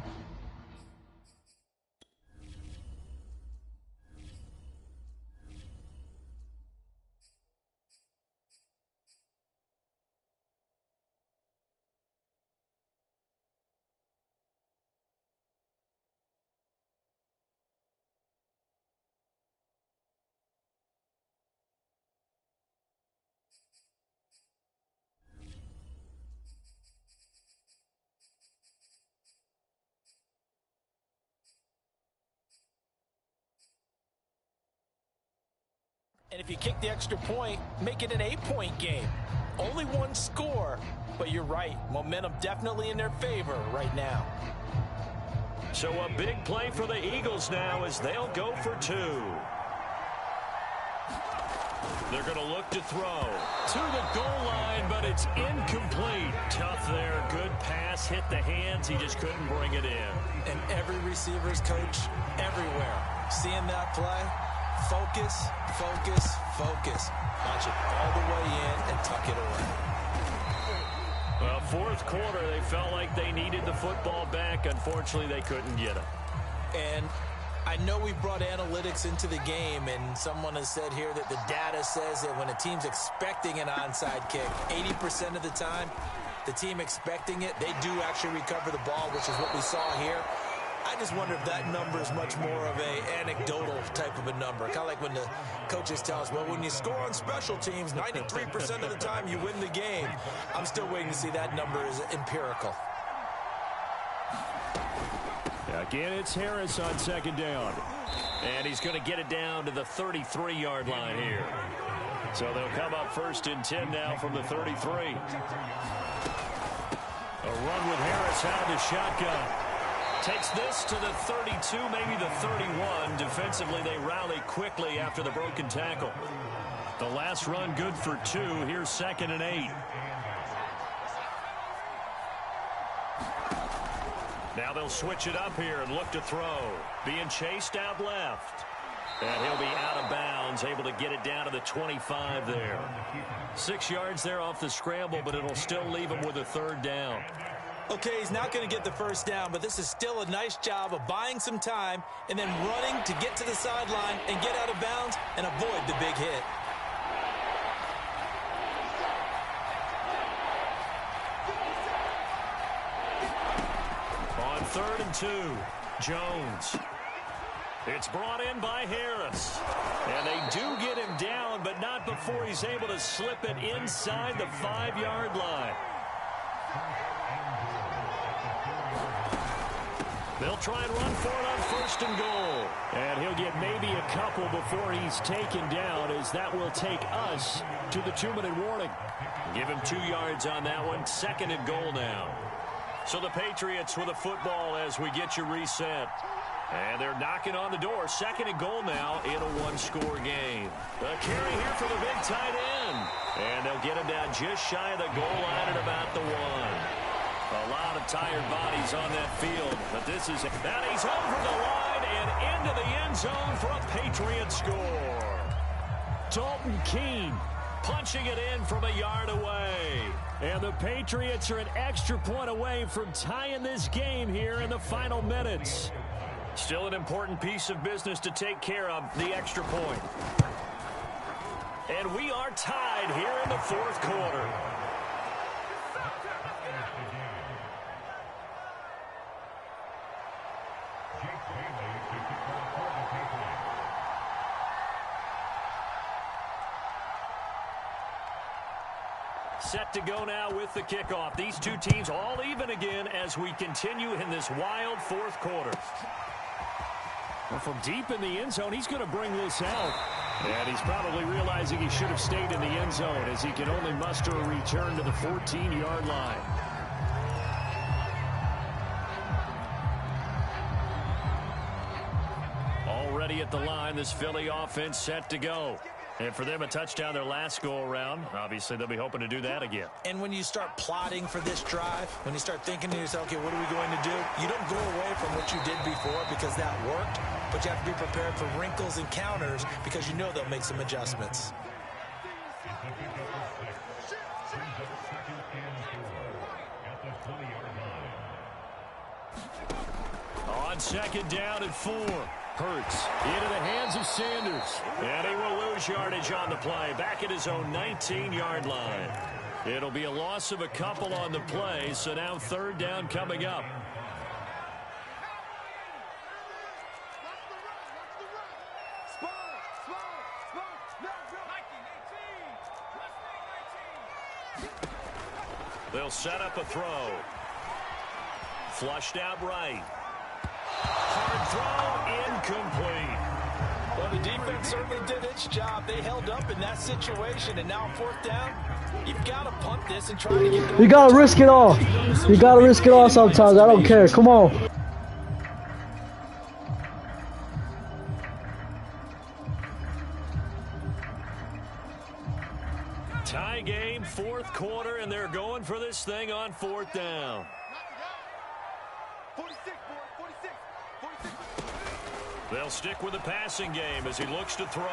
And if you kick the extra point, make it an 8-point game. Only one score, but you're right. Momentum definitely in their favor right now. So a big play for the Eagles now as they'll go for two. They're going to look to throw to the goal line, but it's incomplete. Tough there. Good pass. Hit the hands. He just couldn't bring it in. And every receiver's coach everywhere. Seeing that play, focus, focus, focus. Launch it all the way in and tuck it away. Well, fourth quarter, they felt like they needed the football back. Unfortunately, they couldn't get it. And I know we brought analytics into the game, and someone has said here that the data says that when a team's expecting an onside kick, 80% of the time, the team expecting it, they do actually recover the ball, which is what we saw here. I just wonder if that number is much more of a anecdotal type of a number. Kind of like when the coaches tell us, well, when you score on special teams, 93% of the time you win the game. I'm still waiting to see that number is empirical. Again, it's Harris on second down. And he's going to get it down to the 33-yard line here. So they'll come up first and 10 now from the 33. A run with Harris out of the shotgun. Takes this to the 32, maybe the 31. Defensively, they rally quickly after the broken tackle. The last run good for 2. Here's 2nd and 8. Now they'll switch it up here and look to throw. Being chased out left. And he'll be out of bounds, able to get it down to the 25 there. 6 yards there off the scramble, but it'll still leave him with a third down. Okay, he's not going to get the first down, but this is still a nice job of buying some time and then running to get to the sideline and get out of bounds and avoid the big hit. On 3rd and 2, Jones. It's brought in by Harris. And they do get him down, but not before he's able to slip it inside the 5-yard line. They'll try and run for it on 1st and goal. And he'll get maybe a couple before he's taken down, as that will take us to the 2-minute warning. Give him 2 yards on that one. 2nd and goal now. So the Patriots with a football as we get you reset. And they're knocking on the door. 2nd and goal now in a 1-score game. The carry here for the big tight end. And they'll get him down just shy of the goal line at about the 1. A lot of tired bodies on that field. But this is that he's over the line and into the end zone for a Patriot score. Dalton Keene punching it in from a yard away. And the Patriots are an extra point away from tying this game here in the final minutes. Still an important piece of business to take care of, the extra point. And we are tied here in the 4th quarter. Set to go now with the kickoff. These two teams all even again as we continue in this wild 4th quarter. Well, from deep in the end zone, he's going to bring this out. And he's probably realizing he should have stayed in the end zone as he can only muster a return to the 14-yard line. Already at the line, this Philly offense set to go. And for them, a touchdown their last go-around. Obviously, they'll be hoping to do that again. And when you start plotting for this drive, when you start thinking to yourself, okay, what are we going to do? You don't go away from what you did before because that worked, but you have to be prepared for wrinkles and counters because you know they'll make some adjustments. On 2nd down and 4. Hurts into the hands of Sanders. And he will lose yardage on the play. Back at his own 19-yard line. It'll be a loss of a couple on the play. So now 3rd down coming up. They'll set up a throw. Flushed out right. Hard throw, incomplete. Well, the defense certainly did its job. They held up in that situation, and now on 4th down, you've got to punt this and try to get... You got to risk it all. You got to risk it all sometimes. I don't care. Come on. Tie game, 4th quarter, and they're going for this thing on 4th down. 46, boy, 46, 46. They'll stick with the passing game as he looks to throw.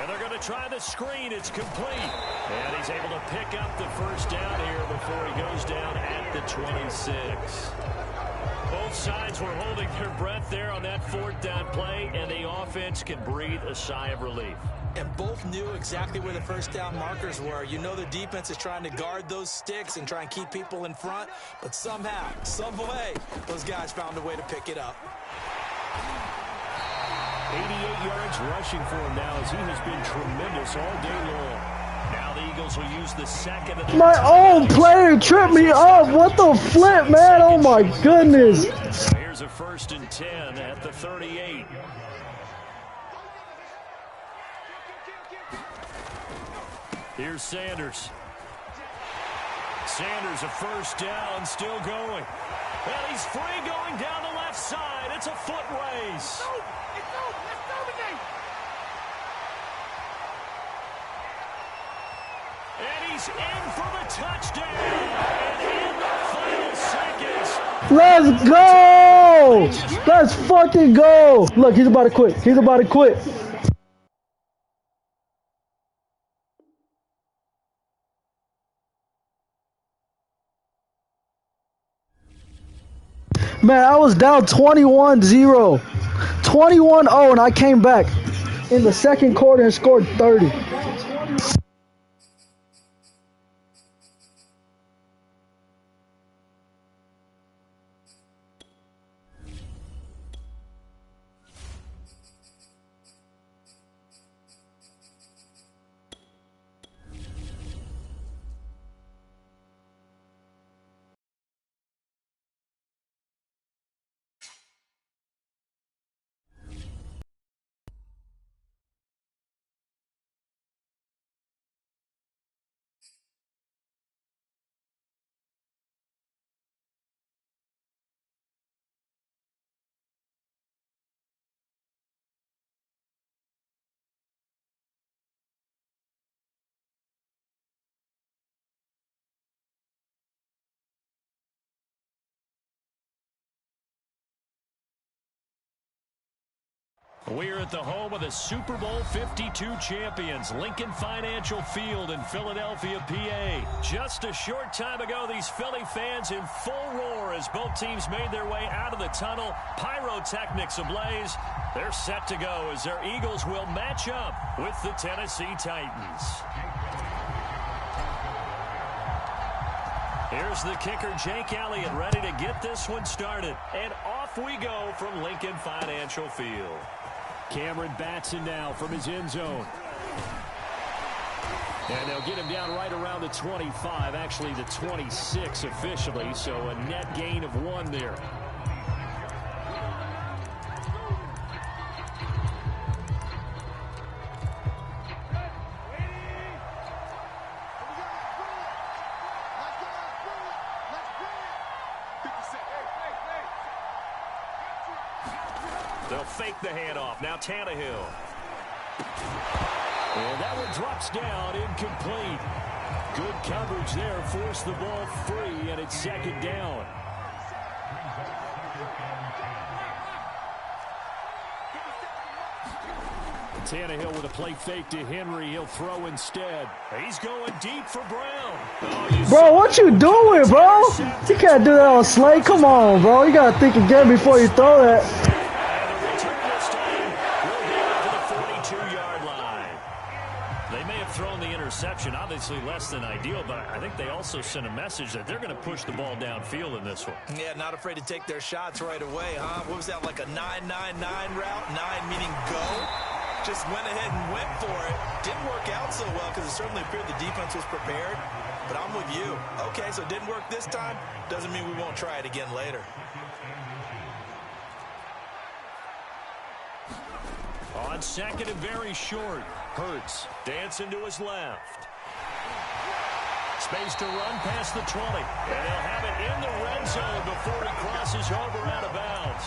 And they're going to try the screen. It's complete. And he's able to pick up the 1st down here before he goes down at the 26. Both sides were holding their breath there on that 4th down play, and the offense can breathe a sigh of relief. And both knew exactly where the 1st down markers were. You know the defense is trying to guard those sticks and try and keep people in front, but somehow, some way, those guys found a way to pick it up. 88 yards rushing for him now as he has been tremendous all day long. Now the Eagles will use the 2nd. Of the My own player tripped me up. What the flip, man? Oh, my goodness. Here's a 1st and 10 at the 38. Here's Sanders. Sanders a 1st down, still going. Well, he's free going down the left side. It's a foot race. And he's in for the touchdown. And in the final seconds. Let's go. Let's fucking go. Look, he's about to quit. He's about to quit. Man, I was down 21-0. 21-0, and I came back in the second quarter and scored 30. We're at the home of the Super Bowl 52 champions, Lincoln Financial Field in Philadelphia, PA. Just a short time ago, these Philly fans in full roar as both teams made their way out of the tunnel. Pyrotechnics ablaze. They're set to go as their Eagles will match up with the Tennessee Titans. Here's the kicker, Jake Elliott, ready to get this one started. And off we go from Lincoln Financial Field. Cameron Batson now from his end zone. And they'll get him down right around the 25, actually the 26 officially, so a net gain of 1 there. They'll fake the handoff. Now Tannehill. And that one drops down, incomplete. Good coverage there. Forced the ball free, and it's second down. Tannehill with a play fake to Henry. He'll throw instead. He's going deep for Brown. Oh, bro, what you doing, bro? You can't do that on Slay. Come on, bro. You got to think again before you throw that. Obviously less than ideal, but I think they also sent a message that they're going to push the ball downfield in this one. Yeah, not afraid to take their shots right away, huh? What was that, like a 9-9-9 route? 9 meaning go? Just went ahead and went for it. Didn't work out so well because it certainly appeared the defense was prepared, but I'm with you. Okay, so it didn't work this time. Doesn't mean we won't try it again later. On second and very short, Hurts dancing to his left. Space to run past the 20. And they'll have it in the red zone before he crosses over out of bounds.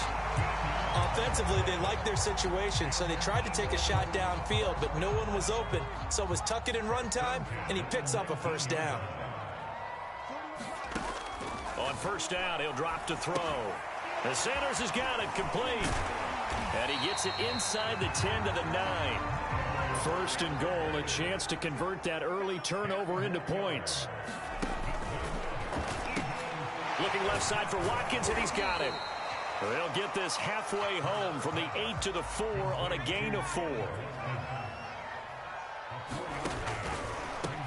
Offensively, they liked their situation, so they tried to take a shot downfield, but no one was open. So it was tuck it in run time, and he picks up a first down. On first down, he'll drop to throw. The Sanders has got it complete. And he gets it inside the 10 to the 9. First and goal, a chance to convert that early turnover into points. Looking left side for Watkins, and he's got it. They'll get this halfway home from the 8 to the 4 on a gain of 4.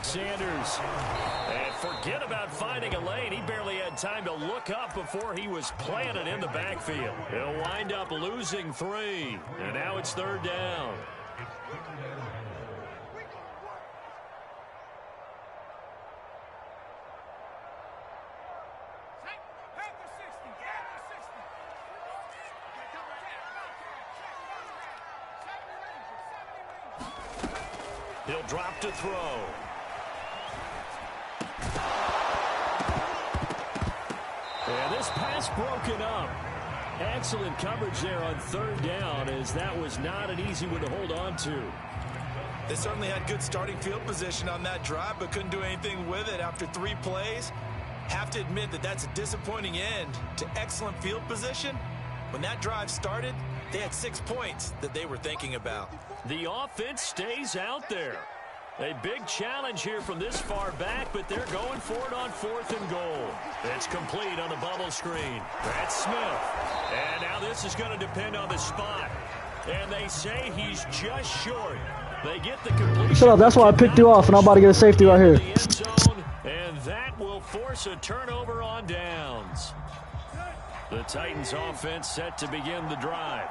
Sanders. And forget about finding a lane. He barely had time to look up before he was planted in the backfield. He'll wind up losing 3. And now it's third down. He'll drop to throw. And this pass broken up. Excellent coverage there on third down, as that was not an easy one to hold on to. They certainly had good starting field position on that drive, but couldn't do anything with it after 3 plays. Have to admit that that's a disappointing end to excellent field position. When that drive started, they had 6 points that they were thinking about. The offense stays out there. A big challenge here from this far back, but they're going for it on 4th and goal. It's complete on the bubble screen. That's Smith. And now this is going to depend on the spot. And they say he's just short. They get the completion. Shut up, that's why I picked you off, and I'm about to get a safety right here. And that will force a turnover on downs. The Titans offense set to begin the drive.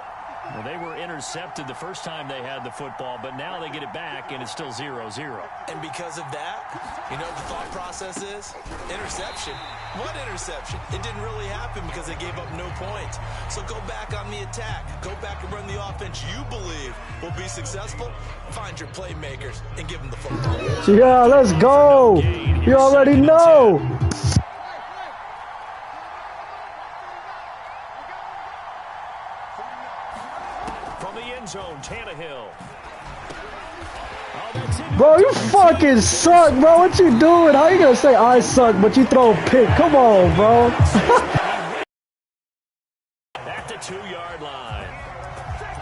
Well, they were intercepted the first time they had the football, but now they get it back, and it's still 0-0. And because of that, you know what the thought process is? Interception. What interception? It didn't really happen because they gave up no points. So go back on the attack. Go back and run the offense you believe will be successful. Find your playmakers and give them the football. Yeah, let's go. You already know. Zone, Tannehill. Bro, you fucking suck, bro. What you doing? How you gonna say I suck, but you throw a pick? Come on, bro. At the 2-yard line.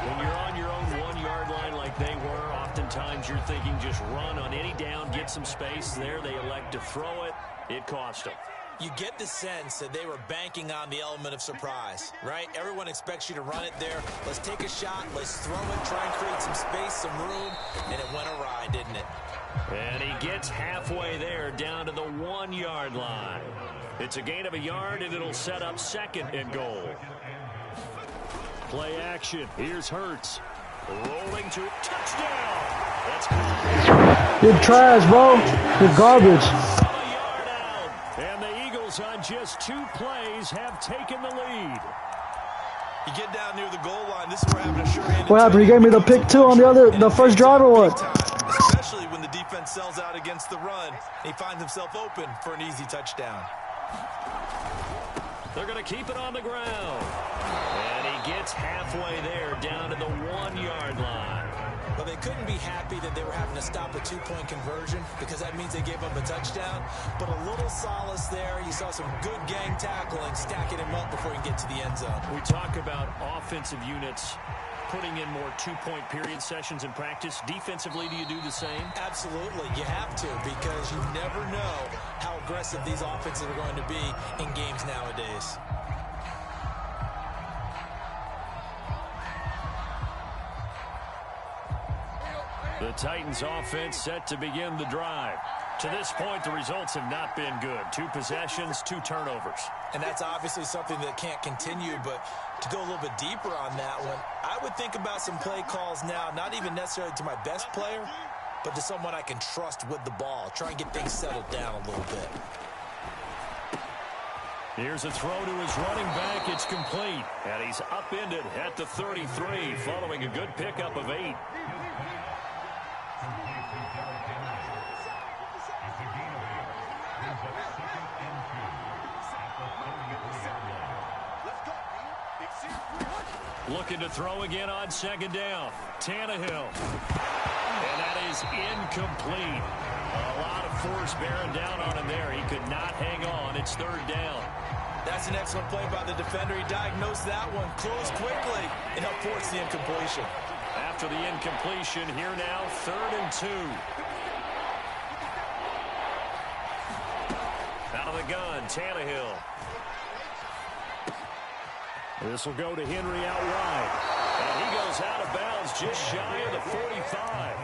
When you're on your own 1-yard line like they were, oftentimes you're thinking just run on any down, get some space there. They elect to throw it. It cost them. You get the sense that they were banking on the element of surprise, right? Everyone expects you to run it there. Let's take a shot. Let's throw it. Try and create some space, some room. And it went awry, didn't it? And he gets halfway there down to the 1-yard line. It's a gain of a yard, and it'll set up 2nd and goal. Play action. Here's Hurts. Rolling to touchdown. That's good. You're trash, bro. You're garbage. And the Eagles on just 2 plays have taken the lead. You get down near the goal line. This is where having a sure-handed. What happened? You gave me the pick 2 on the first drive or what? Especially when the defense sells out against the run. He finds himself open for an easy touchdown. They're going to keep it on the ground. And he gets halfway there down to the 1-yard line. Well, they couldn't be happy that they were having to stop a 2-point conversion because that means they gave up a touchdown. But a little solace there. You saw some good gang tackling, stacking him up before he can get to the end zone. We talk about offensive units putting in more 2-point period sessions in practice. Defensively, do you do the same? Absolutely. You have to because you never know how aggressive these offenses are going to be in games nowadays. The Titans offense set to begin the drive. To this point, the results have not been good. 2 possessions, 2 turnovers. And that's obviously something that can't continue, but to go a little bit deeper on that one, I would think about some play calls now, not even necessarily to my best player, but to someone I can trust with the ball. Try and get things settled down a little bit. Here's a throw to his running back. It's complete. And he's upended at the 33 following a good pickup of 8. Looking to throw again on 2nd down. Tannehill. And that is incomplete. A lot of force bearing down on him there. He could not hang on. It's 3rd down. That's an excellent play by the defender. He diagnosed that one, closed quickly, and helped force the incompletion. After the incompletion, here now, 3rd and 2. Out of the gun, Tannehill. This will go to Henry out wide. And he goes out of bounds just shy of the 45.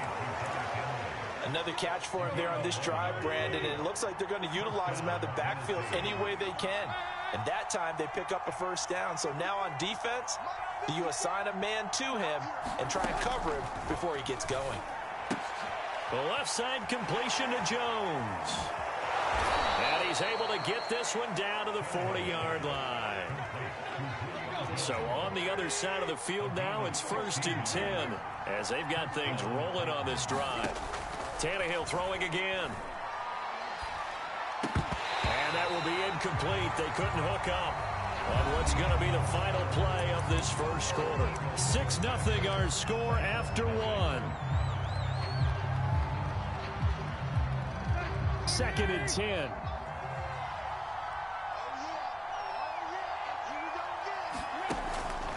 Another catch for him there on this drive, Brandon, and it looks like they're going to utilize him out of the backfield any way they can. And that time they pick up a 1st down. So now on defense, you assign a man to him and try and cover him before he gets going. The left side completion to Jones. And he's able to get this one down to the 40-yard line. So on the other side of the field now, it's 1st and 10 as they've got things rolling on this drive. Tannehill throwing again. And that will be incomplete. They couldn't hook up on what's going to be the final play of this first quarter. 6-0 our score after 1. 2nd and 10.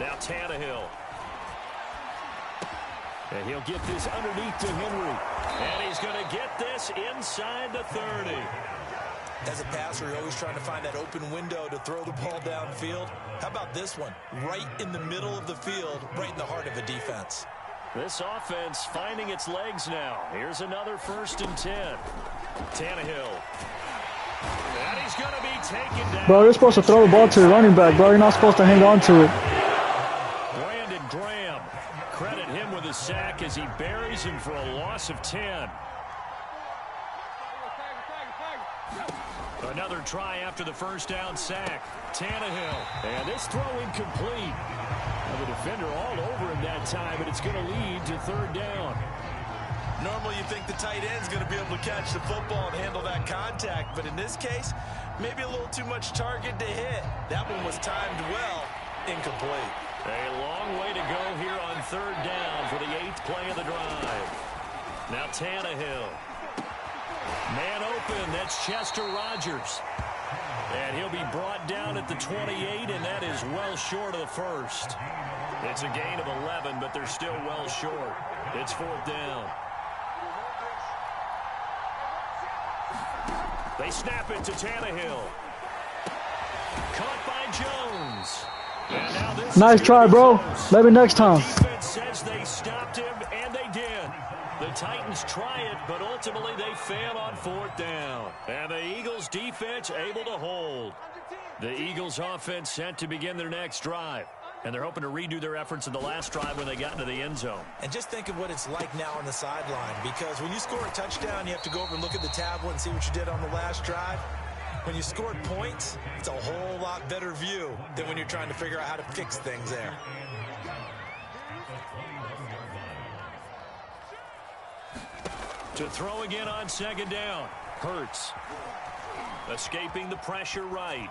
Now Tannehill. And he'll get this underneath to Henry. And he's going to get this inside the 30. As a passer, you're always trying to find that open window to throw the ball downfield. How about this one? Right in the middle of the field, right in the heart of a defense. This offense finding its legs now. Here's another 1st and 10. Tannehill. And he's going to be taken down. Bro, you're supposed to throw the ball to the running back, bro. You're not supposed to hang on to it. Brandon Graham. Credit him with a sack as he buries him for a loss of 10. Another try after the 1st down sack. Tannehill. And this throw incomplete. The defender all over him that time, but it's going to lead to 3rd down. Normally you think the tight end's going to be able to catch the football and handle that contact, but in this case, maybe a little too much target to hit. That one was timed well. Incomplete. A long way to go here on 3rd down for the 8th play of the drive. Now Tannehill. Man open, that's Chester Rogers. And he'll be brought down at the 28, and that is well short of the 1st. It's a gain of 11, but they're still well short. It's 4th down. They snap it to Tannehill. Caught by Jones. And now this Nice try, bro. Maybe next time. Defense says they stopped him, and they did. The Titans try it, but ultimately they fail on 4th down. And the Eagles defense able to hold. The Eagles offense set to begin their next drive. And they're hoping to redo their efforts in the last drive when they got into the end zone. And just think of what it's like now on the sideline, because when you score a touchdown, you have to go over and look at the tablet and see what you did on the last drive. When you scored points, it's a whole lot better view than when you're trying to figure out how to fix things there. To throw again on 2nd down. Hurts. Escaping the pressure right.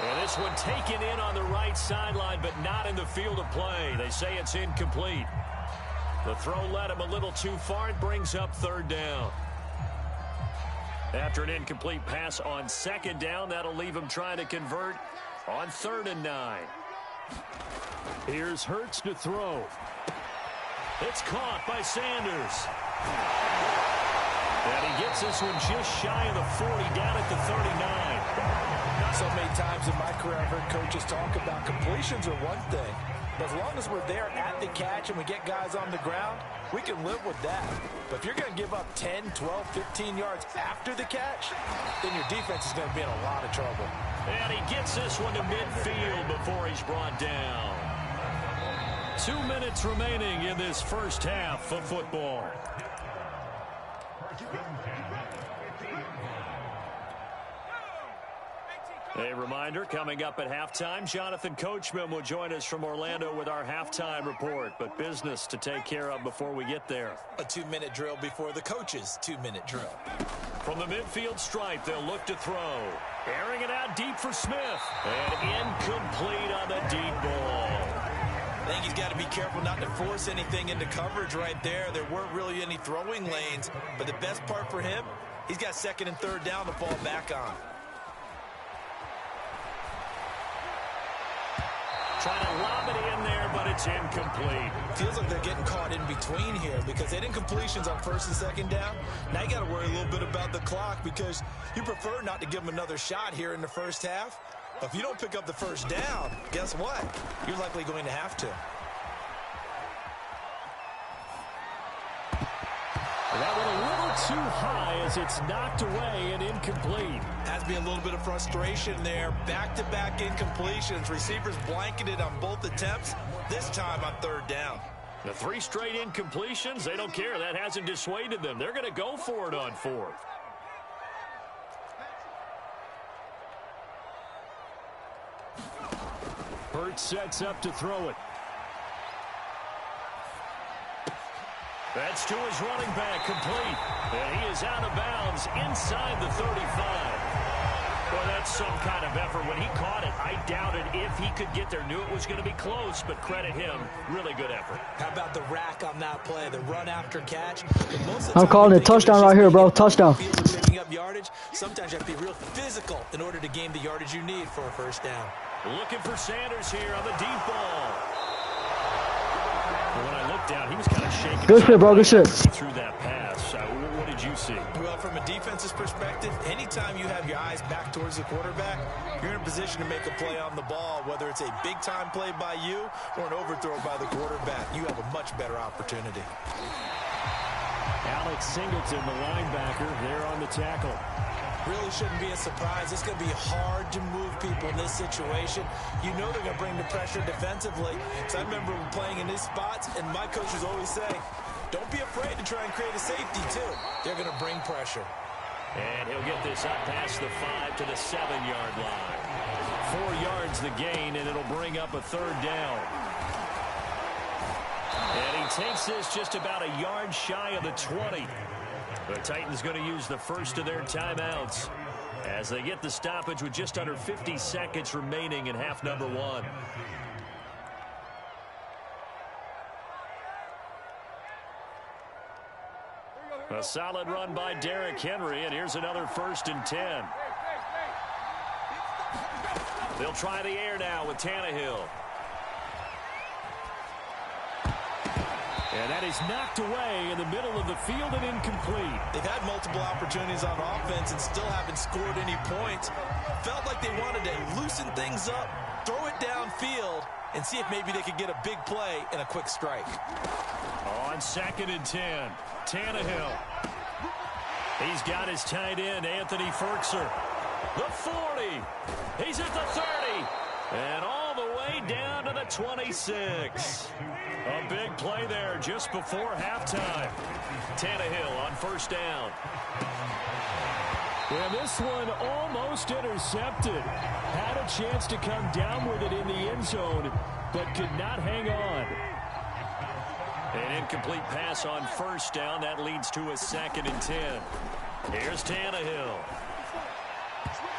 And this one taken in on the right sideline, but not in the field of play. They say it's incomplete. The throw led him a little too far. It brings up 3rd down. After an incomplete pass on 2nd down, that'll leave him trying to convert on 3rd and 9. Here's Hurts to throw. It's caught by Sanders. And he gets this one just shy of the 40, down at the 39. So many times in my career I've heard coaches talk about completions are one thing, but as long as we're there at the catch and we get guys on the ground, we can live with that. But if you're going to give up 10, 12, 15 yards after the catch, then your defense is going to be in a lot of trouble. And he gets this one to midfield before he's brought down. 2 minutes remaining in this 1st half of football. A reminder, coming up at halftime, Jonathan Coachman will join us from Orlando with our halftime report, but business to take care of before we get there. A 2-minute drill before the coach's 2-minute drill. From the midfield stripe, they'll look to throw. Airing it out deep for Smith. And incomplete on the deep ball. I think he's got to be careful not to force anything into coverage right there. There weren't really any throwing lanes, but the best part for him, he's got 2nd and 3rd down to fall back on. Trying to lob it in there, but it's incomplete. Feels like they're getting caught in between here because they had incompletions on 1st and 2nd down. Now you got to worry a little bit about the clock because you prefer not to give them another shot here in the 1st half. But if you don't pick up the 1st down, guess what? You're likely going to have to. That went a little too high as it's knocked away and incomplete. Has been a little bit of frustration there. Back-to-back incompletions. Receivers blanketed on both attempts, this time on 3rd down. The 3 straight incompletions, they don't care. That hasn't dissuaded them. They're going to go for it on 4th. Hurts sets up to throw it. That's to his running back, complete. And he is out of bounds inside the 35. Well, that's some kind of effort. When he caught it, I doubted if he could get there. Knew it was going to be close, but credit him. Really good effort. How about the rack on that play, the run after catch? I'm calling it touchdown right here, bro. Touchdown. Picking up yardage. Sometimes you have to be real physical in order to gain the yardage you need for a 1st down. Looking for Sanders here on the deep ball. Well, when I looked down, he was kind of shaking. Good shit, bro. Good shit. He threw that pass. What did you see? Well, from a defense's perspective, anytime you have your eyes back towards the quarterback, you're in a position to make a play on the ball, whether it's a big-time play by you or an overthrow by the quarterback. You have a much better opportunity. Alex Singleton, the linebacker, there on the tackle. Really shouldn't be a surprise. It's going to be hard to move people in this situation. You know they're going to bring the pressure defensively. So I remember playing in these spots, and my coaches always say, don't be afraid to try and create a safety, too. They're going to bring pressure. And he'll get this up past the 5 to the 7-yard line. 4 yards the gain, and it'll bring up a third down. And he takes this just about a yard shy of the 20. The Titans going to use the first of their timeouts as they get the stoppage with just under 50 seconds remaining in half number 1. A solid run by Derrick Henry, and here's another 1st and 10. They'll try the air now with Tannehill. And that is knocked away in the middle of the field and incomplete. They've had multiple opportunities on offense and still haven't scored any points. Felt like they wanted to loosen things up, throw it downfield, and see if maybe they could get a big play and a quick strike. On 2nd and 10, Tannehill. He's got his tight end, Anthony Ferkser. The 40. He's at the 30. And all the way down to the 26. A big play there just before halftime. Tannehill on 1st down. And this one almost intercepted. Had a chance to come down with it in the end zone, but could not hang on. An incomplete pass on 1st down. That leads to a 2nd and 10. Here's Tannehill.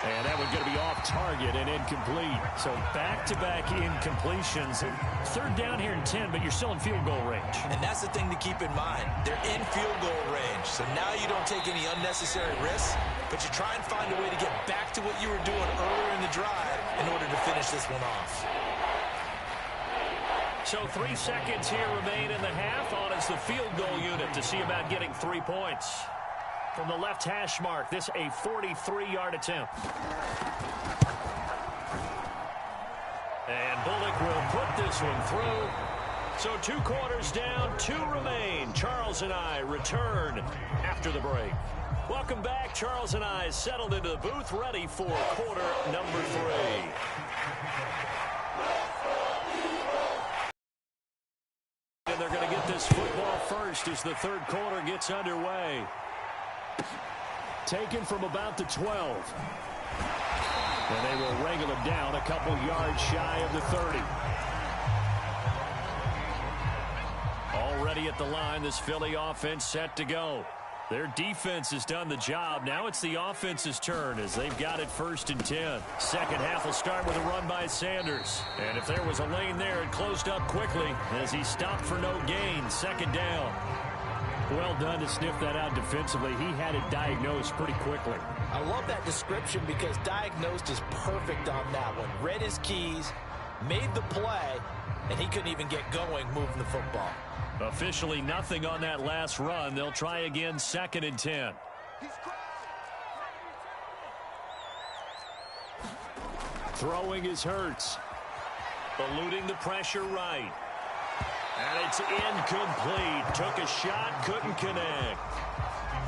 And that one's going to be off target and incomplete. So back-to-back incompletions. 3rd down here in 10, but you're still in field goal range. And that's the thing to keep in mind. They're in field goal range. So now you don't take any unnecessary risks, but you try and find a way to get back to what you were doing earlier in the drive in order to finish this one off. So 3 seconds here remain in the half. On is the field goal unit to see about getting 3 points. From the left hash mark, this a 43-yard attempt. And Bullock will put this one through. So 2 quarters down, 2 remain. Charles and I return after the break. Welcome back. Charles and I settled into the booth, ready for quarter number 3. And they're going to get this football first as the 3rd quarter gets underway. Taken from about the 12. And they will wrangle him down a couple yards shy of the 30. Already at the line, this Philly offense set to go. Their defense has done the job. Now it's the offense's turn as they've got it 1st and 10. Second half will start with a run by Sanders. And if there was a lane there, it closed up quickly as he stopped for no gain. 2nd down. Well done to sniff that out defensively. He had it diagnosed pretty quickly. I love that description because diagnosed is perfect on that one. Read his keys, made the play, and he couldn't even get going moving the football. Officially nothing on that last run. They'll try again 2nd and 10. Throwing is Hurts. Eluding the pressure right. And it's incomplete. Took a shot, couldn't connect.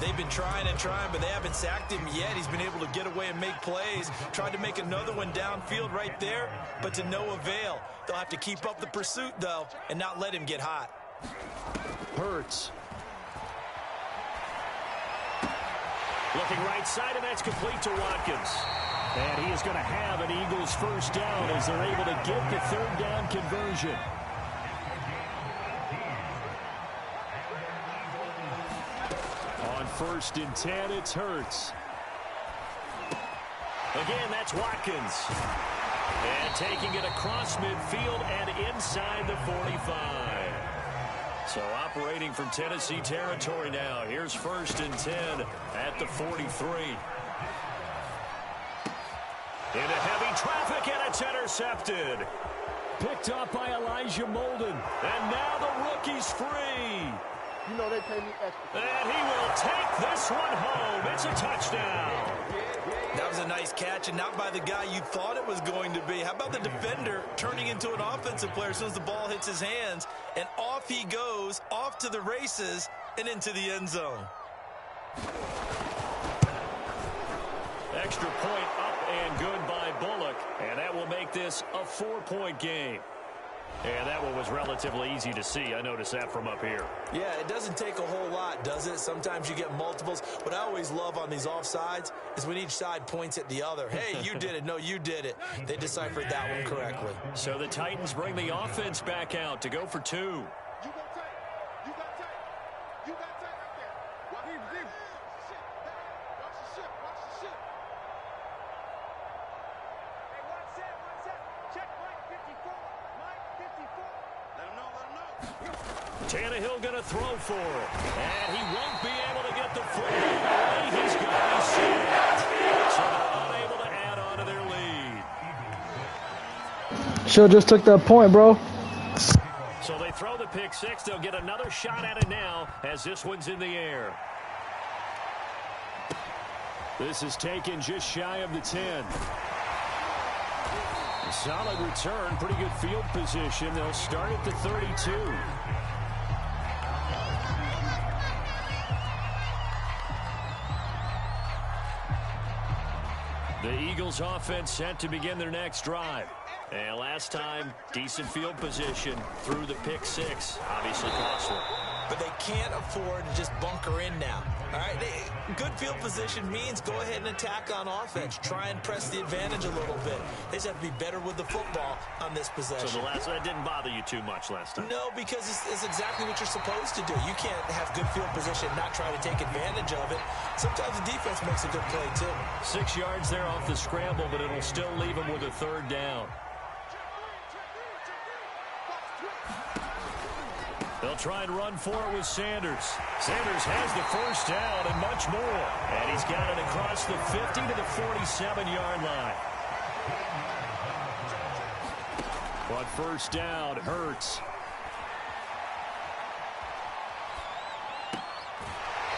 They've been trying and trying, but they haven't sacked him yet. He's been able to get away and make plays. Tried to make another one downfield right there, but to no avail. They'll have to keep up the pursuit, though, and not let him get hot. Hurts. Looking right side, and that's complete to Watkins. And he is going to have an Eagles 1st down as they're able to get the 3rd down conversion. On 1st and 10, it's Hurts. Again, that's Watkins. And taking it across midfield and inside the 45. So operating from Tennessee territory now. Here's 1st and 10 at the 43. Into heavy traffic, and it's intercepted. Picked up by Elijah Molden. And now the rookie's free. You know they pay me extra. And he will take this one home. It's a touchdown. That was a nice catch, and not by the guy you thought it was going to be. How about the defender turning into an offensive player as soon as the ball hits his hands, and off he goes, off to the races, and into the end zone. Extra point up and good by Bullock, and that will make this a 4-point game. And that one was relatively easy to see. I noticed that from up here. Yeah, it doesn't take a whole lot, does it? Sometimes you get multiples. What I always love on these offsides is when each side points at the other. Hey, you did it. No, you did it. They deciphered that one correctly. So the Titans bring the offense back out to go for 2. You go take. You got take. You got take right there. Watch him, deep. Shit. Watch the ship. Watch the ship. Hey, one set. Check Mike 54. Mike 54. Let him know. Tannehill going to throw for it. And he won't be able to get the football away. He's going to be sacked. So they're unable to add on to their lead. Should've just took that point, bro. So they throw the pick 6. They'll get another shot at it now as this one's in the air. This is taken just shy of the 10. Solid return, pretty good field position. They'll start at the 32. The Eagles offense set to begin their next drive. And last time, decent field position through the pick 6. Obviously costly. But they can't afford to just bunker in now. All right, good field position means go ahead and attack on offense. Try and press the advantage a little bit. They just have to be better with the football on this possession. So that didn't bother you too much last time? No, because it's exactly what you're supposed to do. You can't have good field position and not try to take advantage of it. Sometimes the defense makes a good play, too. 6 yards there off the scramble, but it'll still leave them with a 3rd down. They'll try and run for it with Sanders. Sanders has the 1st down and much more. And he's got it across the 50 to the 47-yard line. But 1st down hurts.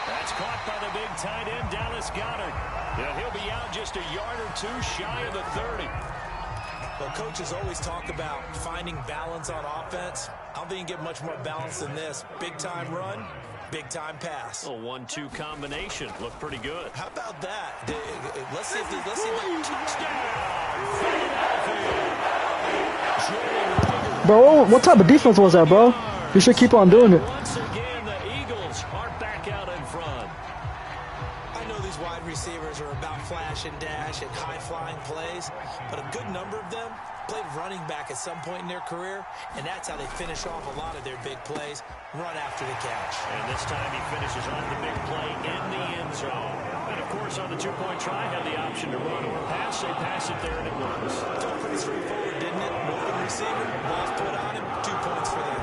That's caught by the big tight end, Dallas Goedert. Yeah, he'll be out just a yard or 2 shy of the 30. Well, coaches always talk about finding balance on offense. I don't think you can get much more balance than this. Big-time run, big-time pass. A 1-2 combination. Looked pretty good. How about that? Let's see if Touchdown! Bro, what type of defense was that, bro? You should keep on doing it. Once again, the Eagles are back out in front. I know these wide receivers are about flash and dash and high-flying plays, but a good number of them played running back at some point in their career, and that's how they finish off a lot of their big plays, run after the catch. And this time he finishes on the big play in the end zone. And, of course, on the 2-point try, have the option to run or pass. They pass it there, and it works. Pretty straightforward, didn't it? Open receiver, ball's put on him, 2 points for them.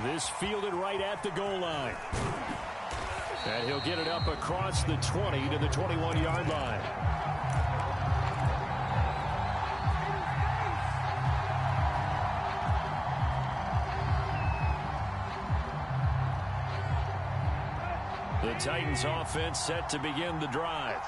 This fielded right at the goal line. And he'll get it up across the 20 to the 21-yard line. The Titans offense set to begin the drive.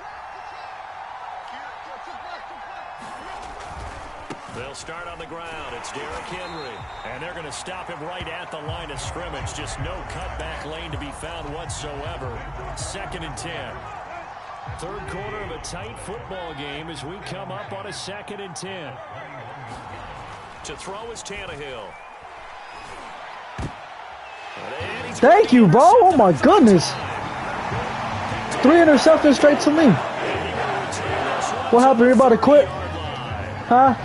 They'll start on the ground. It's Derrick Henry. And they're going to stop him right at the line of scrimmage. Just no cutback lane to be found whatsoever. 2nd and 10. 3rd quarter of a tight football game as we come up on a 2nd and 10. To throw is Tannehill. Thank you, bro. Oh, my goodness. 3 interceptions straight to me. What happened? You about to quit? Huh?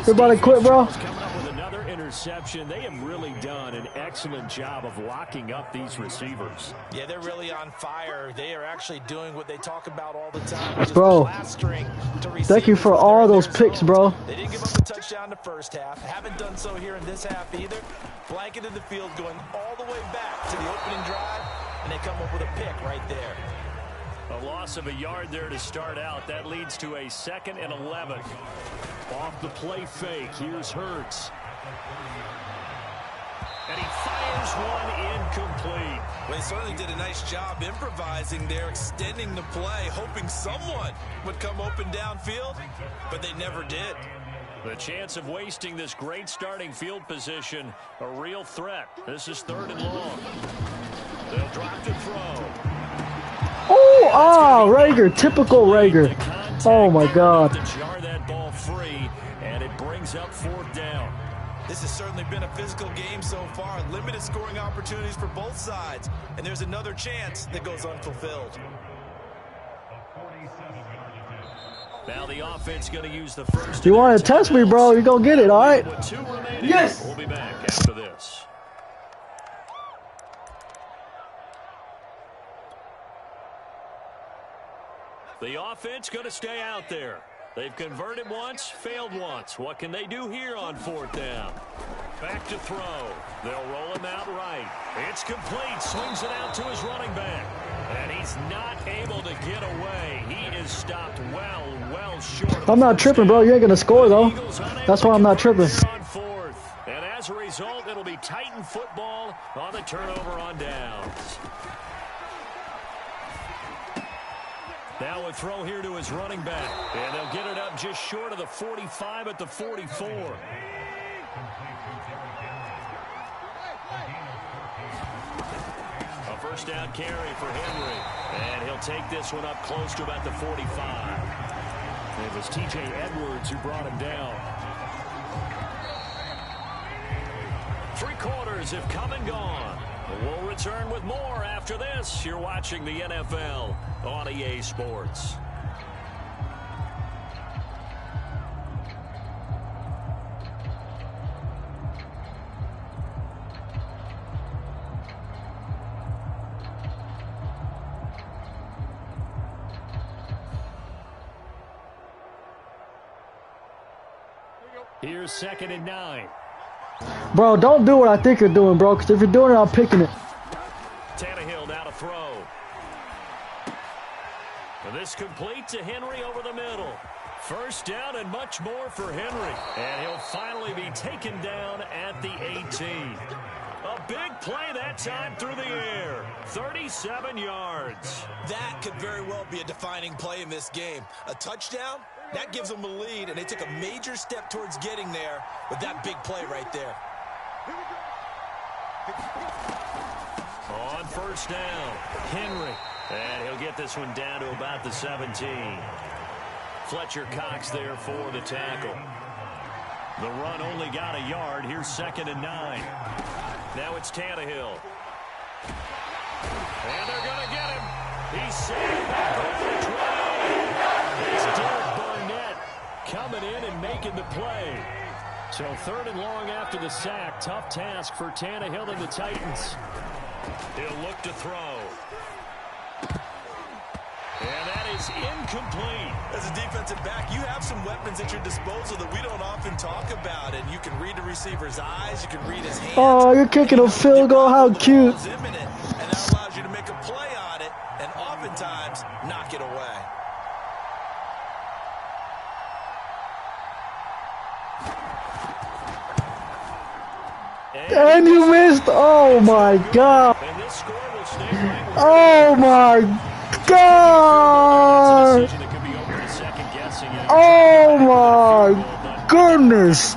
You about to quit, bro? Coming up with another interception. They have really done an excellent job of locking up these receivers. Yeah, they're really on fire. They are actually doing what they talk about all the time, which is bro, plastering to thank you for all those picks, bro. They didn't give up a touchdown the first half. Haven't done so here in this half either. Blanketed the field going all the way back to the opening drive, and they come up with a pick right there. A loss of a yard there to start out. That leads to a 2nd and 11. Off the play fake. Here's Hurts. And he fires one incomplete. Well, he certainly did a nice job improvising there, extending the play, hoping someone would come open downfield, but they never did. The chance of wasting this great starting field position, a real threat. This is 3rd and long. They'll drop to throw. Oh, Rager, typical Rager. Oh my God. To jar that ball free, and it brings up 4th down. This has certainly been a physical game so far. Limited scoring opportunities for both sides, and there's another chance that goes unfulfilled. Now the offense going to use the first. You want to test me, bro? You gonna get it, all right? Yes. We'll be back after this. The offense going to stay out there. They've converted once, failed once. What can they do here on 4th down? Back to throw. They'll roll him out right. It's complete. Swings it out to his running back. And he's not able to get away. He is stopped well short. I'm not tripping, bro. You ain't gonna score, though. That's why I'm not tripping. And as a result, it'll be Titan football on the turnover on downs. Now a throw here to his running back. And they'll get it up just short of the 45 at the 44. A first down carry for Henry. And he'll take this one up close to about the 45. It was T.J. Edwards who brought him down. 3 quarters have come and gone. We'll return with more after this. You're watching the NFL on EA Sports. Here's 2nd and 9. Bro, don't do what I think you're doing, bro, because if you're doing it, I'm picking it. Tannehill now to throw. And this complete to Henry over the middle. First down and much more for Henry. And he'll finally be taken down at the 18. A big play that time through the air. 37 yards. That could very well be a defining play in this game. A touchdown, that gives them a lead, and they took a major step towards getting there with that big play right there. On first down, Henry. And he'll get this one down to about the 17. Fletcher Cox there for the tackle. The run only got a yard. Here's 2nd and 9. Now it's Tannehill. And they're going to get him. He's saved back over the 20. It's Derek Barnett coming in and making the play. So 3rd and long after the sack. Tough task for Tannehill and the Titans. He'll look to throw. And that is incomplete. As a defensive back, you have some weapons at your disposal that we don't often talk about. And you can read the receiver's eyes. You can read his hands. Oh, you're kicking a field goal. How cute. And that allows you to make a play on it and oftentimes knock it away. And you missed. Oh, my God. And this score will stay right. Oh, my God. Oh, my goodness.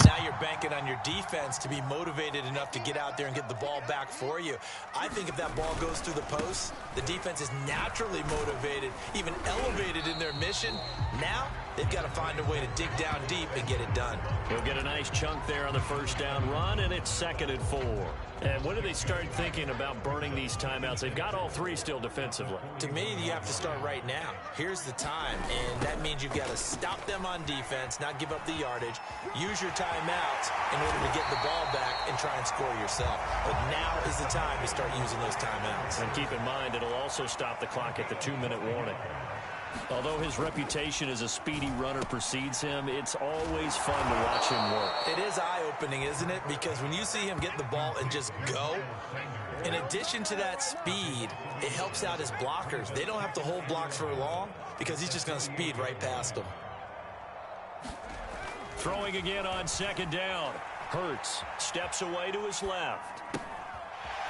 Now you're banking on your defense to be motivated enough to get out there and get the ball back for you. I think if that ball goes through the post, the defense is naturally motivated, even elevated in their mission. Now they've got to find a way to dig down deep and get it done. He'll get a nice chunk there on the first down run, and it's 2nd and 4. And when do they start thinking about burning these timeouts? They've got all 3 still defensively. To me, you have to start right now. Here's the time, and that means you've got to stop them on defense, not give up the yardage, use your timeouts in order to get the ball back and try and score yourself. But now is the time to start using those timeouts. And keep in mind, it'll also stop the clock at the 2-minute warning. Although his reputation as a speedy runner precedes him, it's always fun to watch him work. It is eye-opening, isn't it? Because when you see him get the ball and just go, in addition to that speed, it helps out his blockers. They don't have to hold blocks for long because he's just going to speed right past them. Throwing again on second down. Hurts steps away to his left.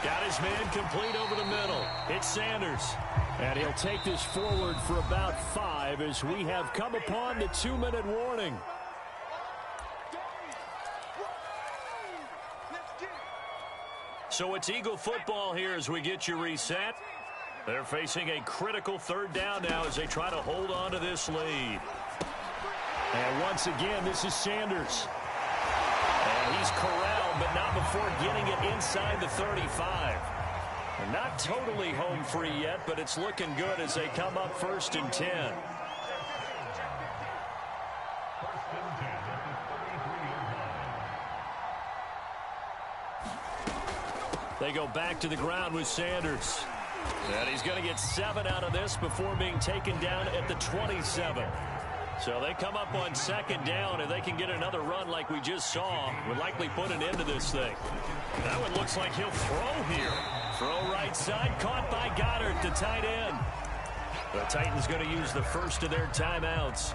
Got his man complete over the middle. It's Sanders. And he'll take this forward for about 5 as we have come upon the 2-minute warning. So it's Eagle football here as we get you reset. They're facing a critical third down now as they try to hold on to this lead. And once again, this is Sanders. And he's corralled, but not before getting it inside the 35. And not totally home free yet, but it's looking good as they come up 1st and 10. They go back to the ground with Sanders. And he's going to get 7 out of this before being taken down at the 27. So they come up on second down, and they can get another run like we just saw. Would likely put an end to this thing. That one looks like he'll throw here. Throw right side, caught by Goddard, the tight end. The Titans going to use the first of their timeouts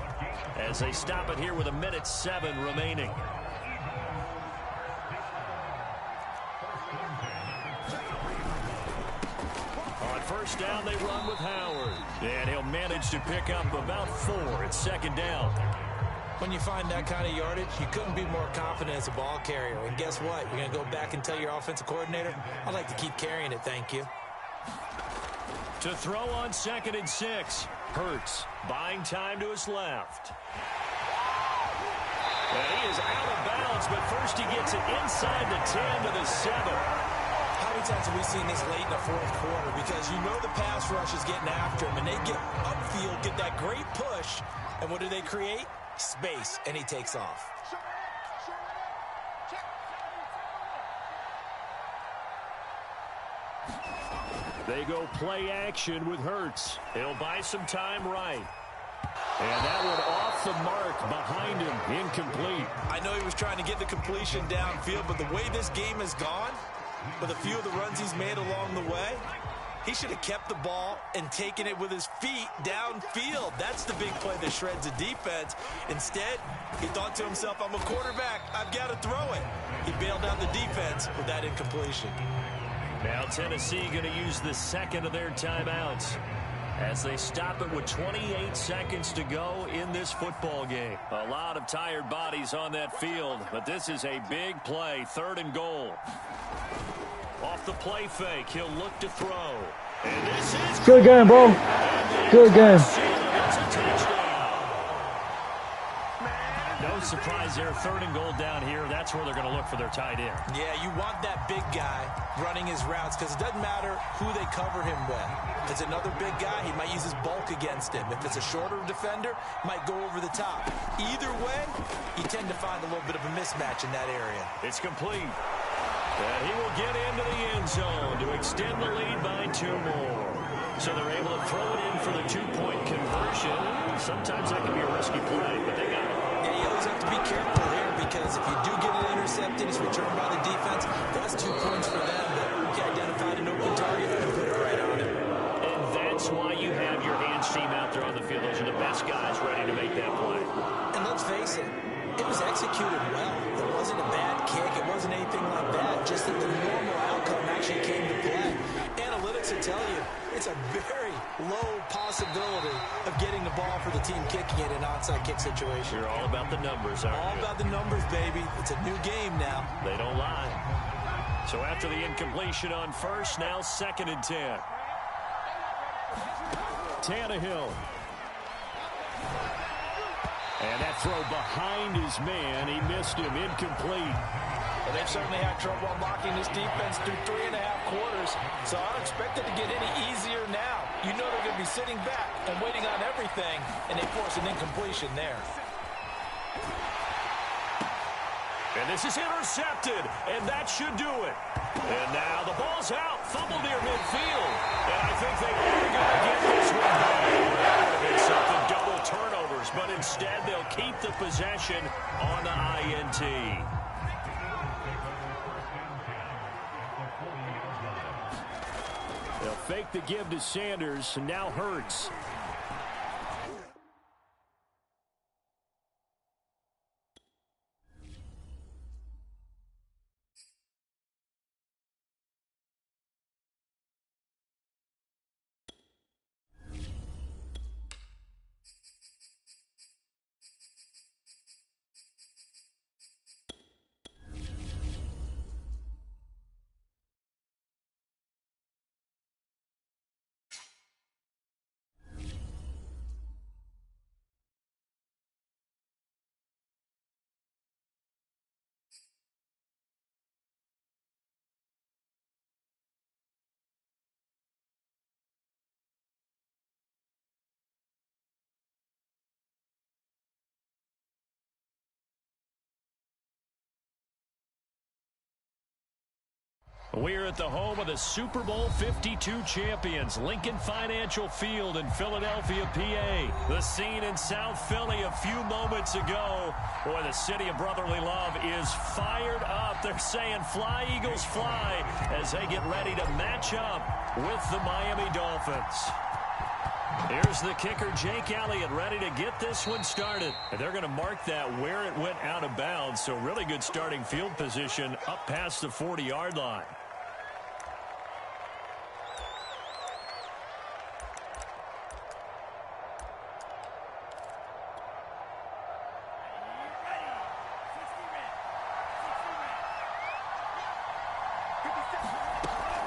as they stop it here with 1:07 remaining. On first down, they run with Howard. And he'll manage to pick up about 4 at second down. When you find that kind of yardage, you couldn't be more confident as a ball carrier. And guess what? You're going to go back and tell your offensive coordinator, I'd like to keep carrying it, thank you. To throw on 2nd and 6. Hurts buying time to his left. And he is out of bounds, but first he gets it inside the 10 to the 7. How many times have we seen this late in the fourth quarter? Because you know the pass rush is getting after him, and they get upfield, get that great push, and what do they create? Space, and he takes off. They go play action with Hurts. He'll buy some time right. And that one off the mark behind him, incomplete. I know he was trying to get the completion downfield, but the way this game has gone, with a few of the runs he's made along the way, he should have kept the ball and taken it with his feet downfield. That's the big play that shreds the defense. Instead, he thought to himself, I'm a quarterback, I've got to throw it. He bailed out the defense with that incompletion. Now Tennessee going to use the second of their timeouts as they stop it with 28 seconds to go in this football game. A lot of tired bodies on that field, but this is a big play, 3rd and goal. Off the play fake, he'll look to throw. And this is good game, bro. Good game. No surprise there, 3rd and goal down here. That's where they're going to look for their tight end. Yeah, you want that big guy running his routes because it doesn't matter who they cover him with. If it's another big guy, he might use his bulk against him. If it's a shorter defender, might go over the top. Either way, you tend to find a little bit of a mismatch in that area. It's complete. And he will get into the end zone to extend the lead by 2 more. So they're able to throw it in for the 2-point conversion. Sometimes that can be a risky play, but they got it. Yeah, you always have to be careful here because if you do get it intercepted, it's returned by the defense. That's 2 points for them, but you identified an open target and put it right on him. And that's why you have your hands team out there on the field. Those are the best guys ready to make that play. And let's face it, it was executed well. It wasn't a bad kick. It wasn't anything like that. Just that the normal outcome actually came to play. Analytics will tell you it's a very low possibility of getting the ball for the team kicking it in an onside kick situation. You're all about the numbers, aren't you? All about the numbers, baby. It's a new game now. They don't lie. So after the incompletion on first, now 2nd and 10. Tannehill. And that throw behind his man, he missed him, incomplete. Well, they've certainly had trouble unlocking this defense through 3.5 quarters, so I don't expect it to get any easier now. You know they're going to be sitting back and waiting on everything, and they force an incompletion there. And this is intercepted, and that should do it. And now the ball's out, fumble near midfield. And I think they are going to get this one back. That would have been something. possession on the INT. They'll fake the give to Sanders, and now Hurts. We're at the home of the Super Bowl 52 champions, Lincoln Financial Field in Philadelphia, PA. The scene in South Philly a few moments ago. Boy, the city of brotherly love is fired up. They're saying, "Fly, Eagles, fly," as they get ready to match up with the Miami Dolphins. Here's the kicker, Jake Elliott, ready to get this one started. And they're going to mark that where it went out of bounds, so really good starting field position up past the 40-yard line.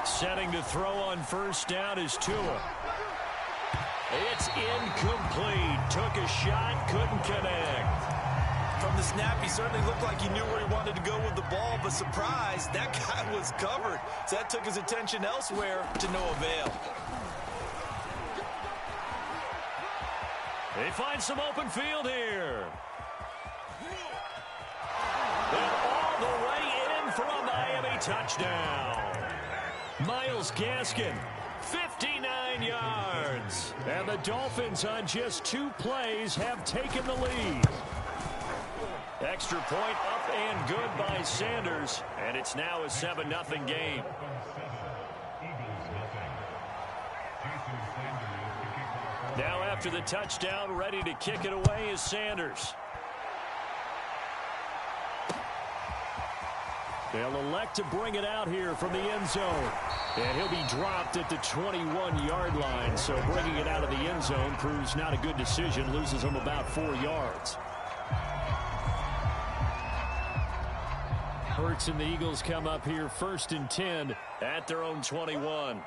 Setting to throw on first down is Tua. It's incomplete. Took a shot, couldn't connect. From the snap, he certainly looked like he knew where he wanted to go with the ball, but surprise, that guy was covered. So that took his attention elsewhere to no avail. They find some open field here. And all the way in for a Miami touchdown. Myles Gaskin, 59 yards. And the Dolphins on just 2 plays have taken the lead. Extra point up and good by Sanders. And it's now a 7-0 game. Now after the touchdown, ready to kick it away is Sanders. They'll elect to bring it out here from the end zone. And he'll be dropped at the 21-yard line. So bringing it out of the end zone proves not a good decision. Loses him about 4 yards. Hurts and the Eagles come up here 1st and 10 at their own 21.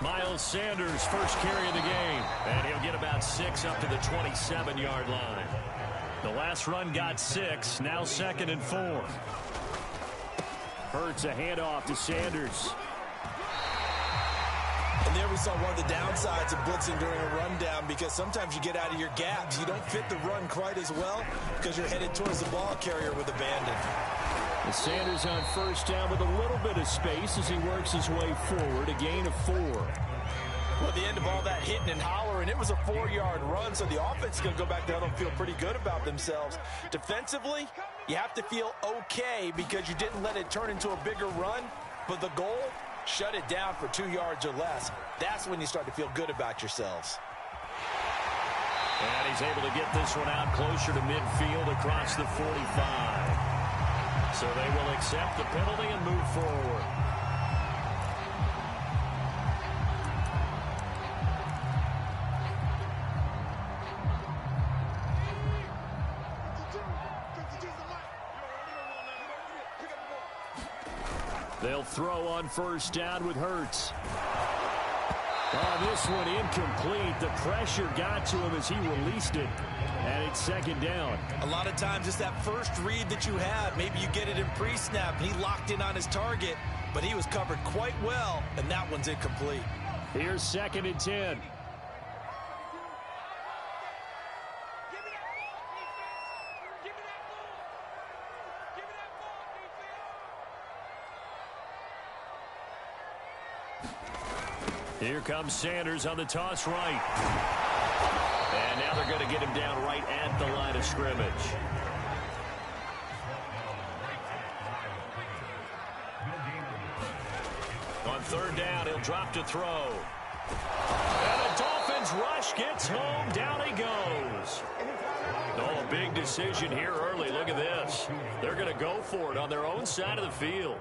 Miles Sanders, first carry of the game. And he'll get about 6 up to the 27-yard line. The last run got 6, now 2nd and 4. Hurts a handoff to Sanders. And there we saw one of the downsides of blitzing during a rundown, because sometimes you get out of your gaps. You don't fit the run quite as well because you're headed towards the ball carrier with abandon. And Sanders on first down with a little bit of space as he works his way forward, a gain of 4. Well, at the end of all that hitting and hollering, it was a 4-yard run, so the offense is going to go back there and feel pretty good about themselves. Defensively, you have to feel okay because you didn't let it turn into a bigger run, but the goal, shut it down for 2 yards or less. That's when you start to feel good about yourselves. And he's able to get this one out closer to midfield across the 45. So they will accept the penalty and move forward. They'll throw on first down with Hurts. Oh, this one incomplete. The pressure got to him as he released it. And it's 2nd down. A lot of times it's that first read that you have. Maybe you get it in pre-snap. He locked in on his target, but he was covered quite well, and that one's incomplete. Here's 2nd and 10. Here comes Sanders on the toss right. And now they're going to get him down right at the line of scrimmage. On third down, he'll drop to throw. And the Dolphins rush gets home. Down he goes. Oh, a big decision here early. Look at this. They're going to go for it on their own side of the field.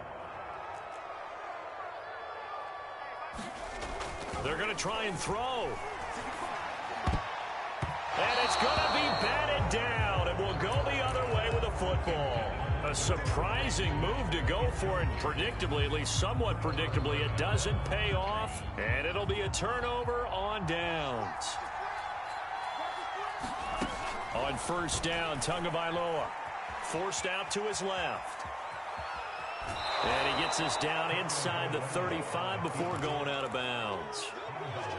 They're going to try and throw. And it's going to be batted down, and will go the other way with the football. A surprising move to go for it. Predictably, at least somewhat predictably, it doesn't pay off, and it'll be a turnover on downs. On first down, Tagovailoa forced out to his left. And he gets us down inside the 35 before going out of bounds.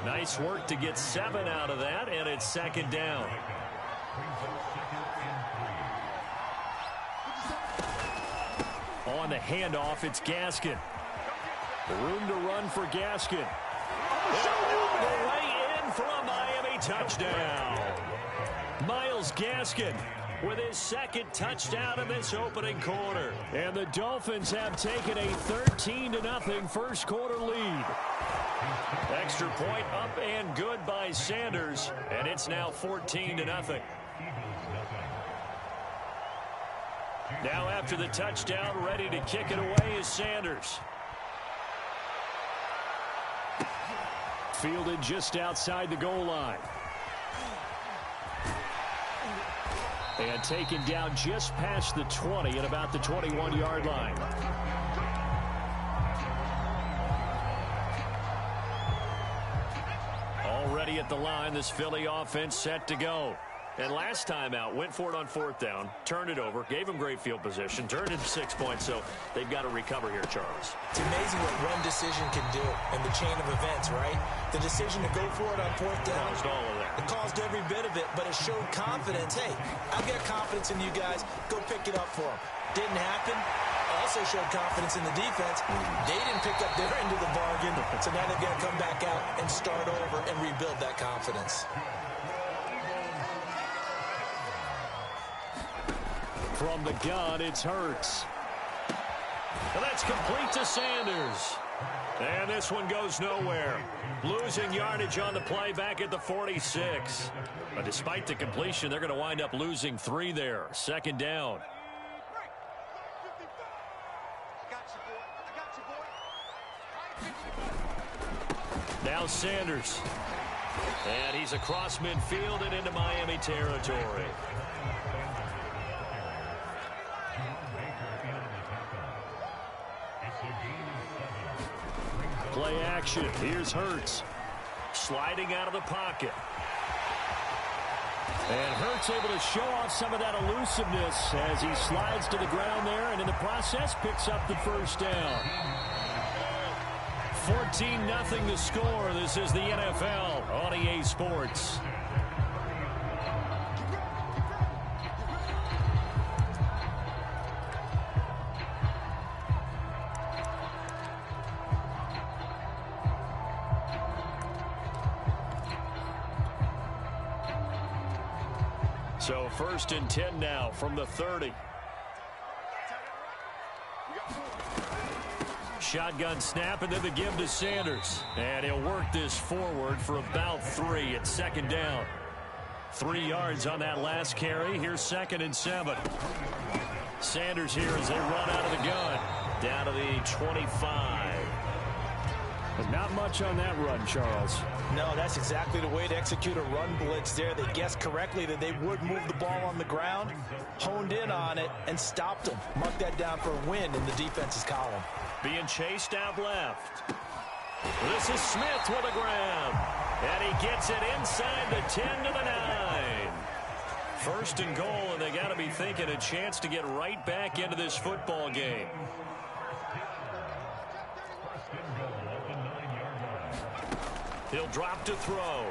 Nice work to get 7 out of that, and it's second down. On the handoff, it's Gaskin. Room to run for Gaskin. All the way in for a Miami touchdown. Miles Gaskin with his second touchdown in this opening quarter. And the Dolphins have taken a 13-0 first quarter lead. Extra point up and good by Sanders, and it's now 14-0. Now after the touchdown, ready to kick it away is Sanders. Fielded just outside the goal line. And taken down just past the 20 at about the 21-yard line. Already at the line, this Philly offense set to go. And last time out, went for it on fourth down, turned it over, gave them great field position, turned it to 6 points, so they've got to recover here, Charles. It's amazing what one decision can do in the chain of events, right? The decision to go for it on fourth down. Caused all of that. It caused every bit of it, but it showed confidence. Hey, I've got confidence in you guys. Go pick it up for them. Didn't happen. Also showed confidence in the defense. They didn't pick up their end of the bargain, so now they've got to come back out and start over and rebuild that confidence. From the gun, it's Hurts. And that's complete to Sanders. And this one goes nowhere. Losing yardage on the play back at the 46. But despite the completion, they're going to wind up losing 3 there. Second down. Now Sanders. And he's across midfield and into Miami territory. Play action. Here's Hurts. Sliding out of the pocket. And Hurts able to show off some of that elusiveness as he slides to the ground there, and in the process picks up the first down. 14-0 the score. This is the NFL on EA Sports. So 1st and 10 now from the 30. Shotgun snap, and then the give to Sanders. And he'll work this forward for about 3 at second down. 3 yards on that last carry. Here's 2nd and 7. Sanders here as they run out of the gun. Down to the 25. But not much on that run, Charles. No, that's exactly the way to execute a run blitz there. They guessed correctly that they would move the ball on the ground, honed in on it, and stopped them. Mark that down for a win in the defense's column. Being chased out left. This is Smith with a grab. And he gets it inside the 10 to the 9. 1st and goal, and they got to be thinking a chance to get right back into this football game. He'll drop to throw.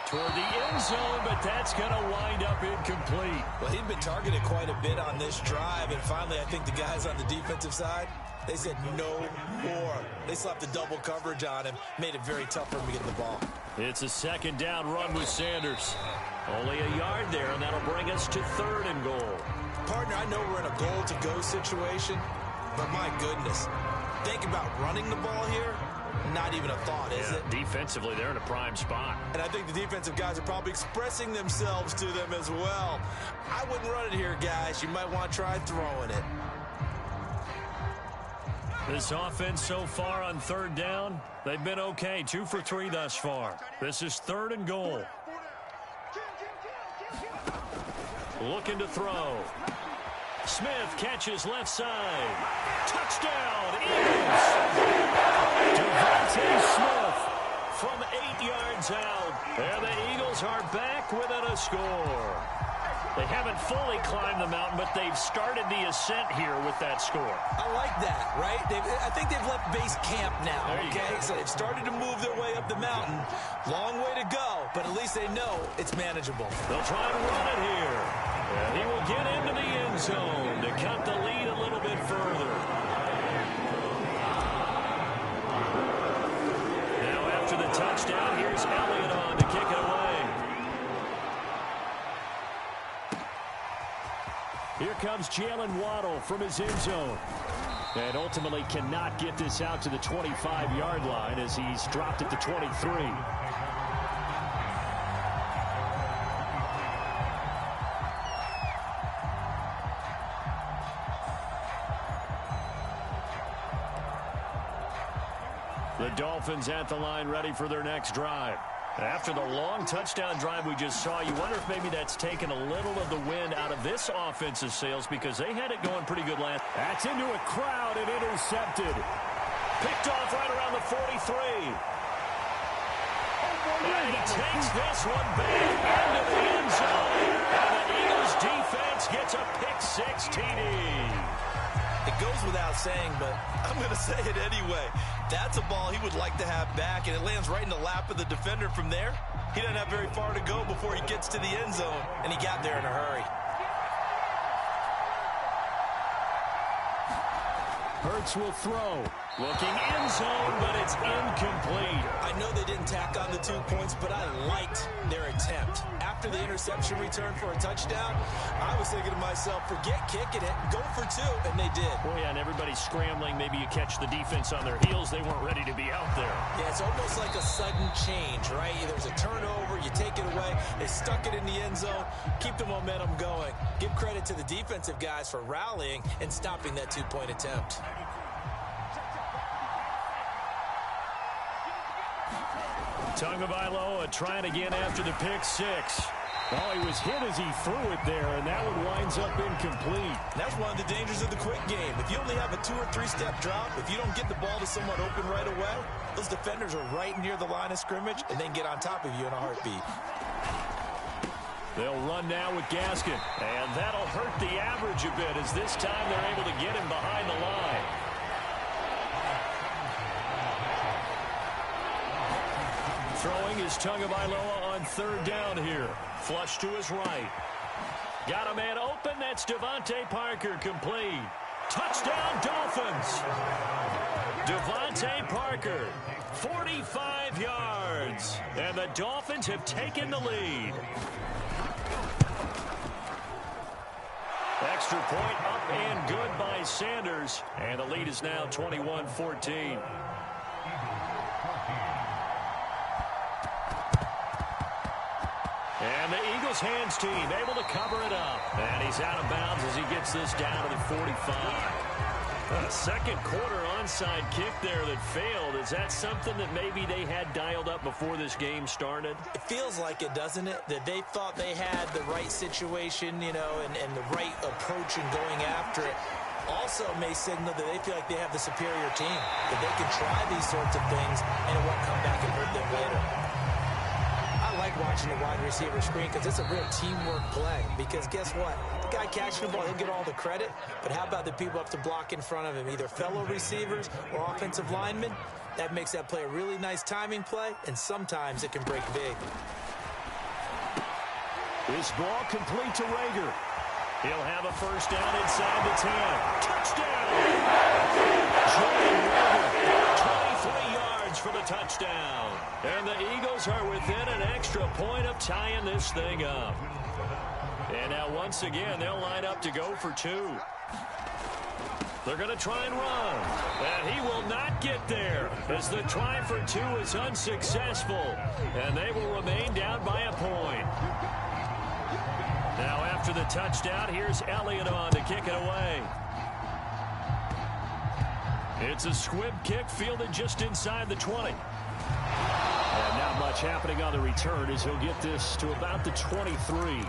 Toward the end zone, but that's going to wind up incomplete. Well, he'd been targeted quite a bit on this drive, and finally I think the guys on the defensive side They said no more. They slapped the double coverage on him, made it very tough for him to get the ball. It's a second down run with Sanders. Only a yard there, and that'll bring us to 3rd and goal. Partner, I know we're in a goal-to-go situation, but my goodness, think about running the ball here. Not even a thought, is it? Defensively, they're in a prime spot. And I think the defensive guys are probably expressing themselves to them as well. I wouldn't run it here, guys. You might want to try throwing it. This offense so far on 3rd down, they've been okay. 2 for 3 thus far. This is 3rd and goal. Looking to throw. Smith catches left side. Touchdown, Eagles! Devontae Smith from 8 yards out. And the Eagles are back within a score. They haven't fully climbed the mountain, but they've started the ascent here with that score. I like that, right? I think they've left base camp now, okay? So they've started to move their way up the mountain. Long way to go, but at least they know it's manageable. They'll try to run it here. And he will get into the end zone to cut the lead a little bit further. Now after the touchdown, here's Elliott on to kick it away. Here comes Jalen Waddle from his end zone. And ultimately cannot get this out to the 25-yard line as he's dropped at the 23. The Dolphins at the line ready for their next drive. After the long touchdown drive we just saw, you wonder if maybe that's taken a little of the wind out of this offensive sails because they had it going pretty good last. That's into a crowd and intercepted. Picked off right around the 43. And he takes this one back into the end zone. And the Eagles defense gets a pick-6 TD. It goes without saying, but I'm going to say it anyway. That's a ball he would like to have back, and it lands right in the lap of the defender from there. He doesn't have very far to go before he gets to the end zone, and he got there in a hurry. Hurts will throw. Looking end zone, but it's incomplete. I know they didn't tack on the 2 points, but I liked their attempt. After the interception return for a touchdown, I was thinking to myself, forget kicking it, go for 2, and they did. Oh, yeah, and everybody's scrambling. Maybe you catch the defense on their heels. They weren't ready to be out there. Yeah, it's almost like a sudden change, right? There's a turnover, you take it away, they stuck it in the end zone, keep the momentum going. Give credit to the defensive guys for rallying and stopping that 2-point attempt. Tagovailoa trying again after the pick-6. Oh, he was hit as he threw it there, and that one winds up incomplete. That's one of the dangers of the quick game. If you only have a 2- or 3-step drop, if you don't get the ball to someone open right away, those defenders are right near the line of scrimmage, and they can get on top of you in a heartbeat. They'll run now with Gaskin, and that'll hurt the average a bit as this time they're able to get him behind the line. Throwing is Tagovailoa on 3rd down here. Flush to his right. Got a man open. That's Devontae Parker, complete. Touchdown, Dolphins. Devontae Parker, 45 yards. And the Dolphins have taken the lead. Extra point up and good by Sanders. And the lead is now 21-14. And the Eagles hands team able to cover it up. And he's out of bounds as he gets this down to the 45. A second quarter onside kick there that failed. Is that something that maybe they had dialed up before this game started? It feels like it, doesn't it? That they thought they had the right situation, you know, and the right approach in going after it. Also may signal that they feel like they have the superior team, that they can try these sorts of things and it won't come back and hurt them later. I like watching the wide receiver screen because it's a real teamwork play. Because guess what? The guy catching the ball, he'll get all the credit. But how about the people up to block in front of him, either fellow receivers or offensive linemen? That makes that play a really nice timing play, and sometimes it can break big. This ball complete to Rager. He'll have a first down inside the 10. Touchdown! Jordan Reader, 23 yards for the touchdown. And the Eagles are within an extra point of tying this thing up. And now once again, they'll line up to go for 2. They're going to try and run. And he will not get there as the try for 2 is unsuccessful. And they will remain down by a point. Now after the touchdown, here's Elliott on to kick it away. It's a squib kick fielded just inside the 20. And not much happening on the return as he'll get this to about the 23.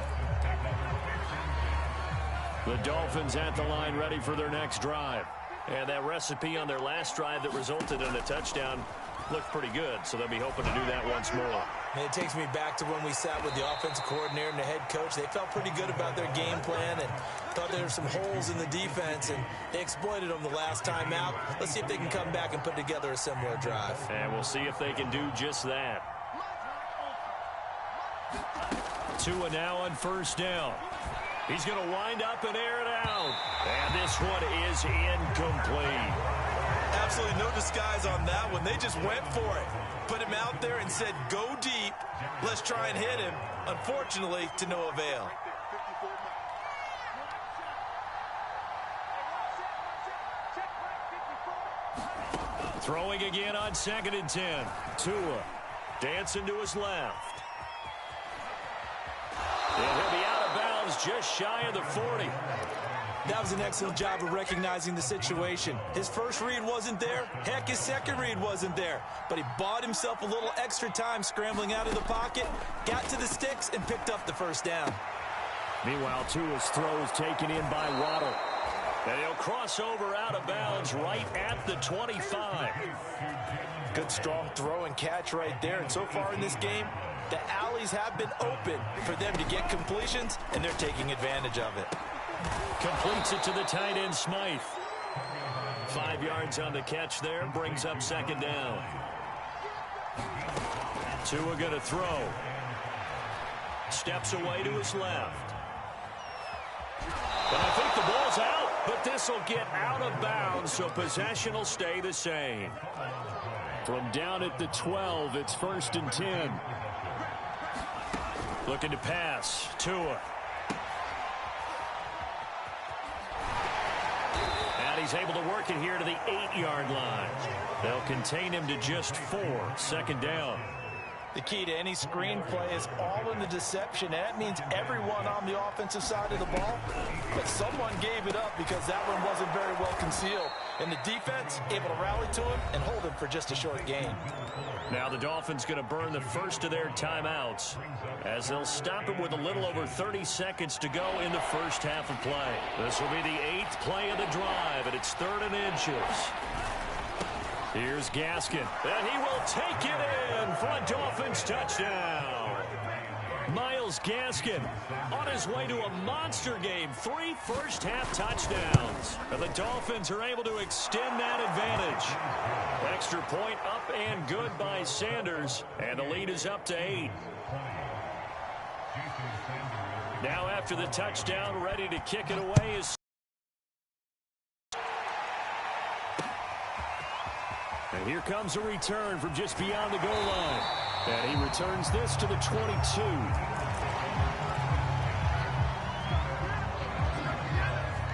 The Dolphins at the line ready for their next drive. And that recipe on their last drive that resulted in a touchdown looked pretty good, so they'll be hoping to do that once more. And it takes me back to when we sat with the offensive coordinator and the head coach. They felt pretty good about their game plan and thought there were some holes in the defense, and they exploited them the last time out. Let's see if they can come back and put together a similar drive. And we'll see if they can do just that. Tua now on first down. He's going to wind up and air it out. And this one is incomplete. Absolutely no disguise on that one. They just went for it. Put him out there and said, go deep. Let's try and hit him. Unfortunately, to no avail. Throwing again on 2nd and 10. Tua dancing to his left. And he'll be out of bounds just shy of the 40. That was an excellent job of recognizing the situation. His first read wasn't there. Heck, his second read wasn't there. But he bought himself a little extra time scrambling out of the pocket, got to the sticks, and picked up the first down. Meanwhile, Tua's throw is taken in by Waddle. And he'll cross over out of bounds right at the 25. Good, strong throw and catch right there. And so far in this game, the alleys have been open for them to get completions, and they're taking advantage of it. Completes it to the tight end, Smythe. 5 yards on the catch there, brings up 2nd down. Tua going to throw. Steps away to his left. And I think the ball's out, but this will get out of bounds, so possession will stay the same. From down at the 12, it's 1st and 10. Looking to pass. Tua. And he's able to work it here to the 8-yard line. They'll contain him to just 4. 2nd down. The key to any screen play is all in the deception. And that means everyone on the offensive side of the ball. But someone gave it up because that one wasn't very well concealed. And the defense able to rally to him and hold him for just a short gain. Now the Dolphins going to burn the first of their timeouts as they'll stop him with a little over 30 seconds to go in the first half of play. This will be the 8th play of the drive, and it's 3rd and inches. Here's Gaskin, and he will take it in for a Dolphins touchdown. Myles Gaskin on his way to a monster game. 3 first-half touchdowns. And the Dolphins are able to extend that advantage. Extra point up and good by Sanders. And the lead is up to 8. Now after the touchdown, ready to kick it away is... And here comes a return from just beyond the goal line. And he returns this to the 22.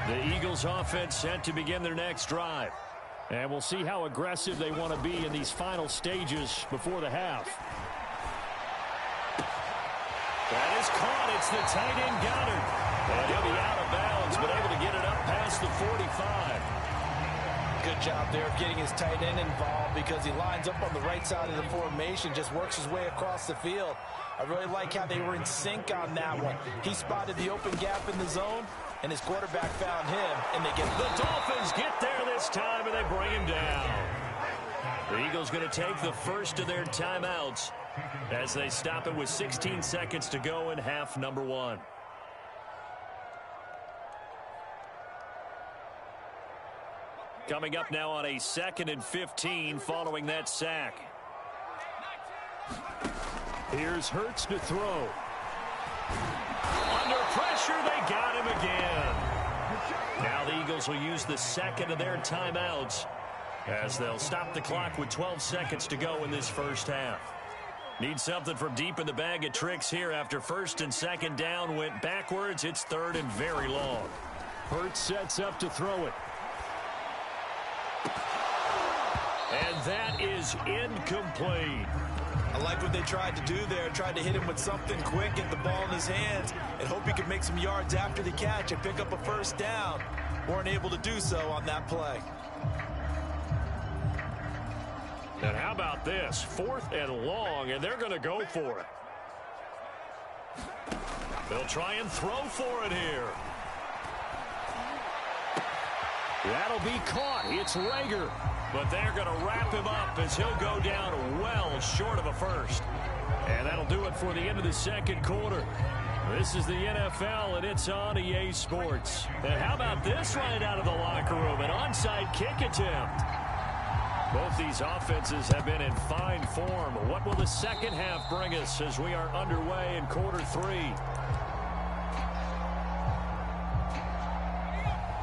The Eagles offense set to begin their next drive. And we'll see how aggressive they want to be in these final stages before the half. That is caught. It's the tight end Goddard. And he'll be out of bounds, but able to get it up past the 45. Good job there of getting his tight end involved because he lines up on the right side of the formation, just works his way across the field. I really like how they were in sync on that one. He spotted the open gap in the zone, and his quarterback found him, and they get the Dolphins get there this time, and they bring him down. The Eagles going to take the first of their timeouts as they stop it with 16 seconds to go in half number 1. Coming up now on a 2nd and 15 following that sack. Here's Hurts to throw. Under pressure. They got him again. Now the Eagles will use the second of their timeouts as they'll stop the clock with 12 seconds to go in this first half. Need something from deep in the bag of tricks here after first and second down went backwards. It's third and very long. Hurts sets up to throw it. And that is incomplete. I like what they tried to do there. Tried to hit him with something quick, get the ball in his hands, and hope he could make some yards after the catch and pick up a first down. Weren't able to do so on that play. And how about this? 4th and long, and they're going to go for it. They'll try and throw for it here. That'll be caught. It's Rager. But they're going to wrap him up as he'll go down well short of a first. And that'll do it for the end of the second quarter. This is the NFL, and it's on EA Sports. And how about this right out of the locker room? An onside kick attempt. Both these offenses have been in fine form. What will the second half bring us as we are underway in quarter 3?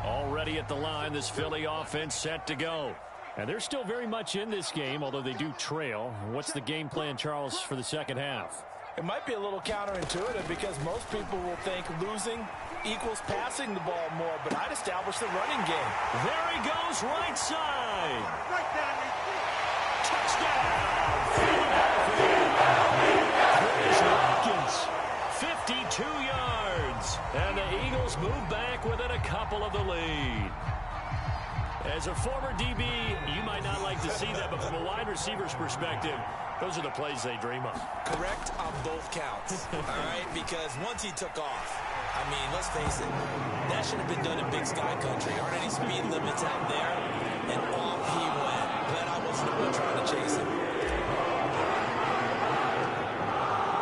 Already at the line, this Philly offense set to go. And they're still very much in this game, although they do trail. What's the game plan, Charles, for the second half? It might be a little counterintuitive because most people will think losing equals passing the ball more, but I'd establish the running game. There he goes, right side. Touchdown, Philadelphia. 52 yards. And the Eagles move back within a couple of the lead. As a former DB, you might not like to see that, but from a wide receiver's perspective, those are the plays they dream of. Correct on both counts, all right? Because once he took off, I mean, let's face it, that should have been done in Big Sky Country. Aren't any speed limits out there? And off he went. Glad I wasn't the one trying to chase him.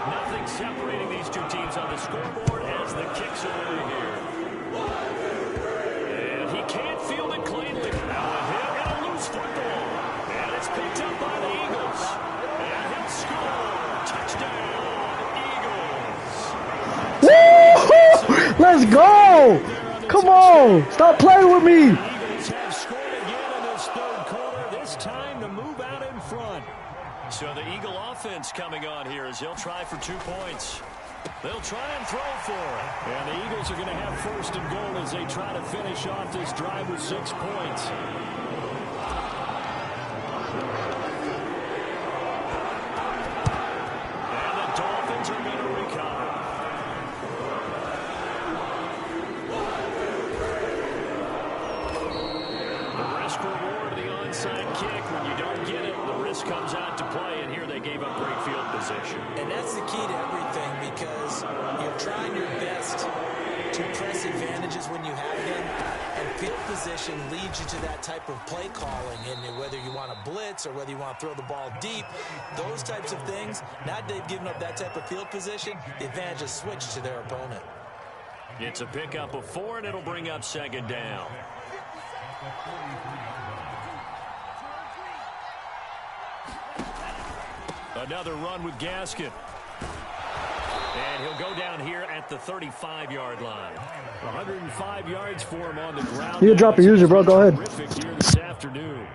Nothing separating these two teams on the scoreboard as the kicks away here. And he can't field it cleanly. Now a hit and a loose football. And it's picked up by the Eagles. And he'll score. Touchdown, Eagles. Woo! Let's go! Come on! Stop playing with me! The Eagles have scored again in this third quarter. This time to move out in front. So the Eagle offense coming on here as they'll try for 2 points. They'll try and throw for it. And the Eagles are going to have first and goal as they try to finish off this drive with 6 points. And the Dolphins are going to recover. The risk reward of the onside kick. When you don't get it, the risk comes out to play. And here they gave up great field position. And that's the key to everything because you're trying your best to press advantages when you have them. And field position leads you to that type of play calling. And whether you want to blitz or whether you want to throw the ball deep, those types of things, now that they've given up that type of field position, the advantage is switched to their opponent. It's a pickup of 4, and it'll bring up second down. Another run with Gaskin. And he'll go down here at the 35-yard line. 105 yards for him on the ground. You can drop your user, bro. Go ahead. Terrific here this afternoon.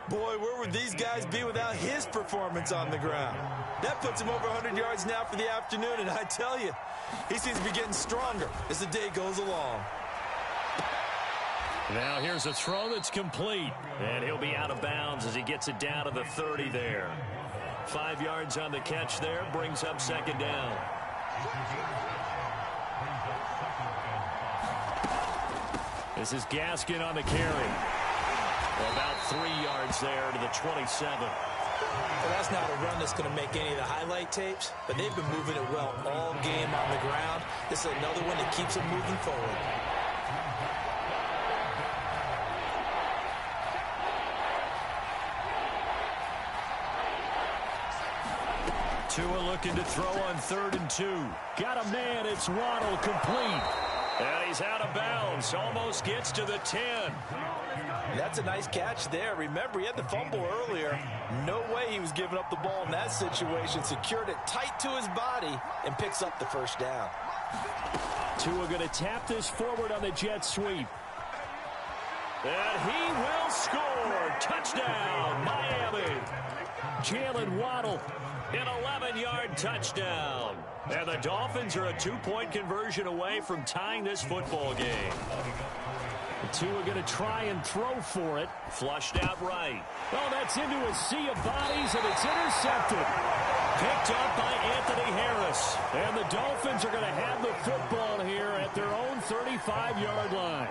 Boy, where would these guys be without his performance on the ground? That puts him over 100 yards now for the afternoon, and I tell you, he seems to be getting stronger as the day goes along. Now here's a throw that's complete, and he'll be out of bounds as he gets it down to the 30 there. 5 yards on the catch there, brings up second down. This is Gaskin on the carry. About 3 yards there to the 27. Well, that's not a run that's going to make any of the highlight tapes, but they've been moving it well all game on the ground. This is another one that keeps them moving forward. Tua looking to throw on 3rd and 2. Got a man, it's Waddle, complete. And he's out of bounds, almost gets to the 10. That's a nice catch there. Remember, he had the fumble earlier. No way he was giving up the ball in that situation. Secured it tight to his body and picks up the first down. Tua going to tap this forward on the jet sweep. And he will score. Touchdown, Miami. Jalen Waddle, an 11-yard touchdown. And the Dolphins are a 2-point conversion away from tying this football game. Tua going to try and throw for it. Flushed out right. Oh, that's into a sea of bodies, and it's intercepted. Picked up by Anthony Harris. And the Dolphins are going to have the football here at their own 35-yard line.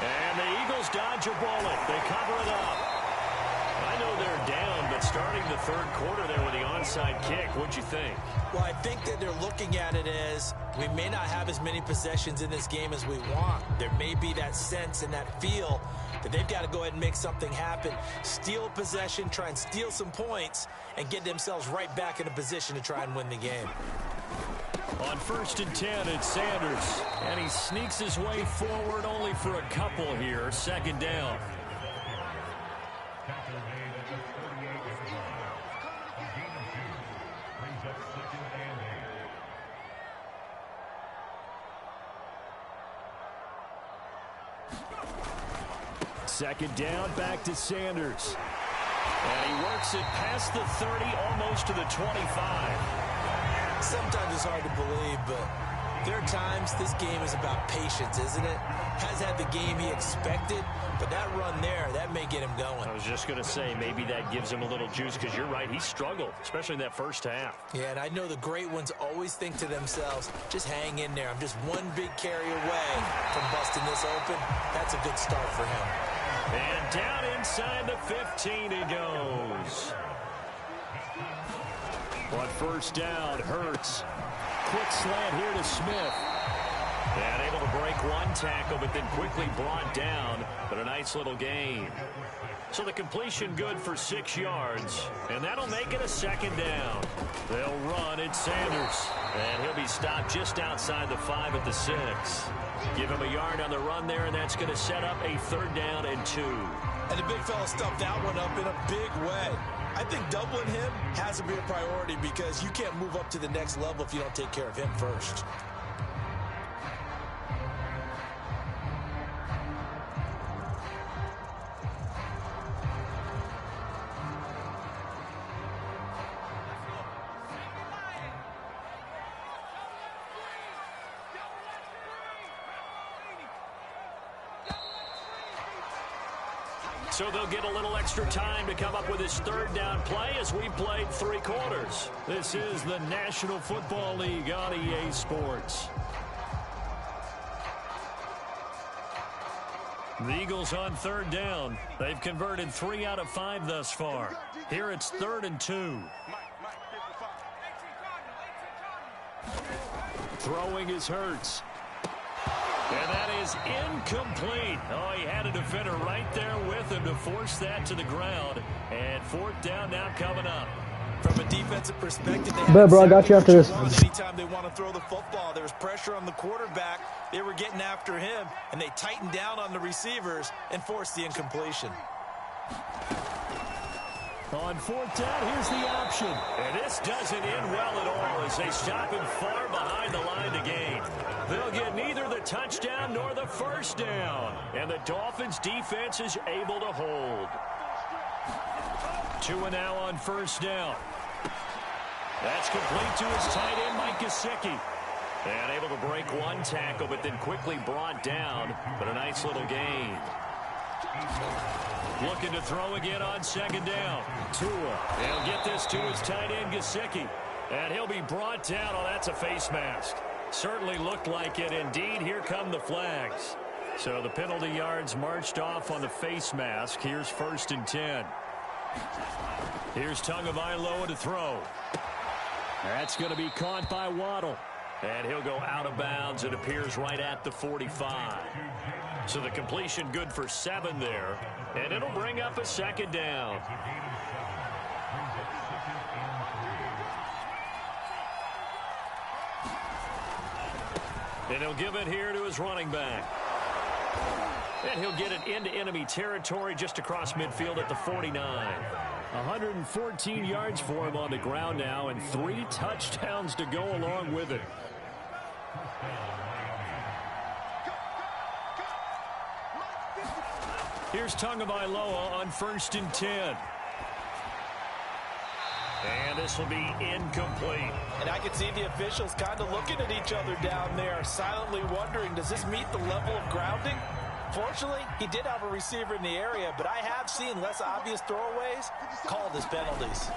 And the Eagles dodge a bullet. They cover it up. I know they're down, but starting the third quarter there with the onside kick, what'd you think? Well, I think that they're looking at it as we may not have as many possessions in this game as we want. There may be that sense and that feel that they've got to go ahead and make something happen. Steal a possession, try and steal some points, and get themselves right back in a position to try and win the game. On 1st and 10, it's Sanders. And he sneaks his way forward only for a couple here. 2nd down. Second down, back to Sanders. And he works it past the 30, almost to the 25. Sometimes it's hard to believe, but there are times this game is about patience, isn't it? Has had the game he expected, but that run there, that may get him going. I was just going to say, maybe that gives him a little juice, because you're right, he struggled, especially in that first half. Yeah, and I know the great ones always think to themselves, just hang in there. I'm just one big carry away from busting this open. That's a good start for him. And down inside the 15 he goes. On 1st down, Hurts. Quick slant here to Smith. And able to break one tackle, but then quickly brought down. But a nice little gain. So the completion good for 6 yards. And that'll make it a 2nd down. They'll run at Sanders. And he'll be stopped just outside the 5 at the 6. Give him a yard on the run there, and that's going to set up a 3rd down and 2. And the big fella stuffed that one up in a big way. I think doubling him has to be a priority because you can't move up to the next level if you don't take care of him first. So they'll get a little extra time to come up with his 3rd down play as we've played 3 quarters. This is the National Football League on EA Sports. The Eagles on 3rd down. They've converted 3 out of 5 thus far. Here it's 3rd and 2. Throwing is Hurts. And that is incomplete. Oh, he had a defender right there with him to force that to the ground. And 4th down now coming up. From a defensive perspective, bro, I got you after this. Anytime they want to throw the football, there was pressure on the quarterback. They were getting after him, and they tightened down on the receivers and forced the incompletion. On 4th down, here's the option. And this doesn't end well at all as they stop him far behind the line to gain. They'll get neither the touchdown nor the 1st down. And the Dolphins' defense is able to hold. 2 now on 1st down. That's complete to his tight end, Mike Gesicki. And able to break one tackle, but then quickly brought down. But a nice little gain. Looking to throw again on 2nd down. Tua. He'll get this to his tight end, Gesicki. And he'll be brought down. Oh, that's a face mask. Certainly looked like it. Indeed, here come the flags. So the penalty yards marched off on the face mask. Here's 1st and 10. Here's Tagovailoa to throw. That's going to be caught by Waddle. And he'll go out of bounds. It appears right at the 45. So the completion good for 7 there. And it'll bring up a 2nd down. And he'll give it here to his running back. And he'll get it into enemy territory just across midfield at the 49. 114 yards for him on the ground now, and 3 touchdowns to go along with it. Here's Tagovailoa on 1st and 10. And this will be incomplete. And I can see the officials kind of looking at each other down there, silently wondering, does this meet the level of grounding? Fortunately, he did have a receiver in the area, but I have seen less obvious throwaways called as penalties.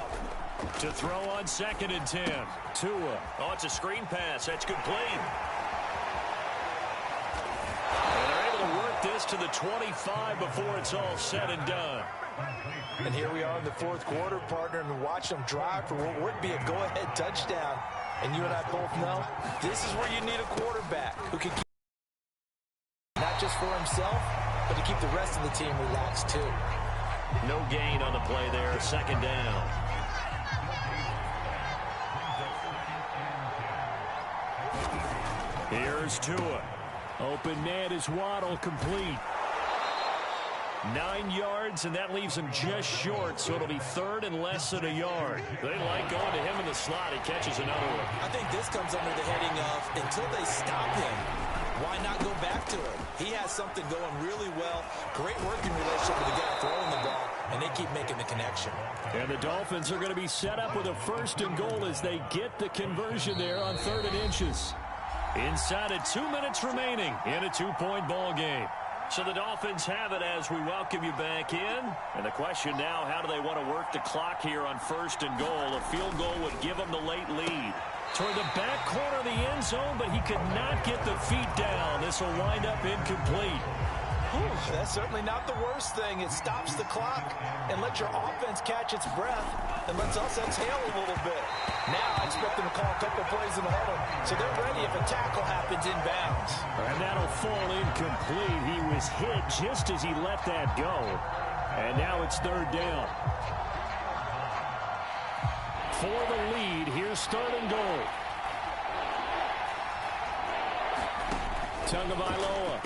To throw on 2nd and 10. Tua. Oh, it's a screen pass. That's complete. And they're able to work this to the 25 before it's all said and done. And here we are in the 4th quarter, partner, and watch them drive for what would be a go-ahead touchdown. And you and I both know this is where you need a quarterback who can keep not just for himself, but to keep the rest of the team relaxed too. No gain on the play there, 2nd down. Here's Tua. Open man is Waddle, complete. 9 yards, and that leaves him just short, so it'll be 3rd and less than a yard. They like going to him in the slot. He catches another one. I think this comes under the heading of until they stop him, why not go back to him? He has something going really well. Great working relationship with the guy throwing the ball, and they keep making the connection. And the Dolphins are going to be set up with a 1st and goal as they get the conversion there on 3rd and inches. Inside of 2 minutes remaining in a 2-point ball game. So the Dolphins have it as we welcome you back in. And the question now, how do they want to work the clock here on 1st and goal? A field goal would give them the late lead. Toward the back corner of the end zone, but he could not get the feet down. This will wind up incomplete. Whew, that's certainly not the worst thing. It stops the clock and lets your offense catch its breath and lets us exhale a little bit. Now I expect them to call a couple plays in the huddle, so they're ready if a tackle happens inbounds. And that'll fall incomplete. He was hit just as he let that go. And now it's 3rd down. For the lead, here's 3rd and goal. Tagovailoa.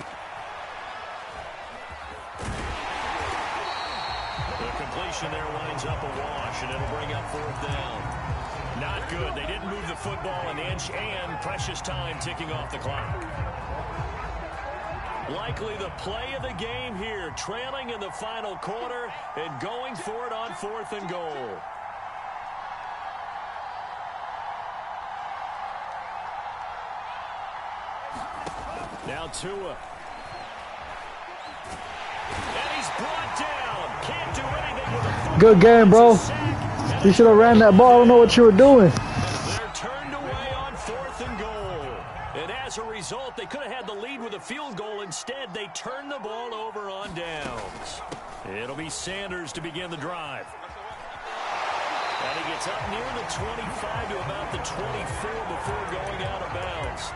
The completion there winds up a wash, and it'll bring up 4th down. Not good. They didn't move the football an inch, and precious time ticking off the clock. Likely the play of the game here, trailing in the final quarter and going for it on 4th and goal. Now Tua. And he's brought down. Can't do anything with a football. Good game, bro. You should have ran that ball. I don't know what you were doing. They're turned away on 4th and goal. And as a result, they could have had the lead with a field goal. Instead, they turned the ball over on downs. It'll be Sanders to begin the drive. And he gets up near the 25 to about the 24 before going out of bounds.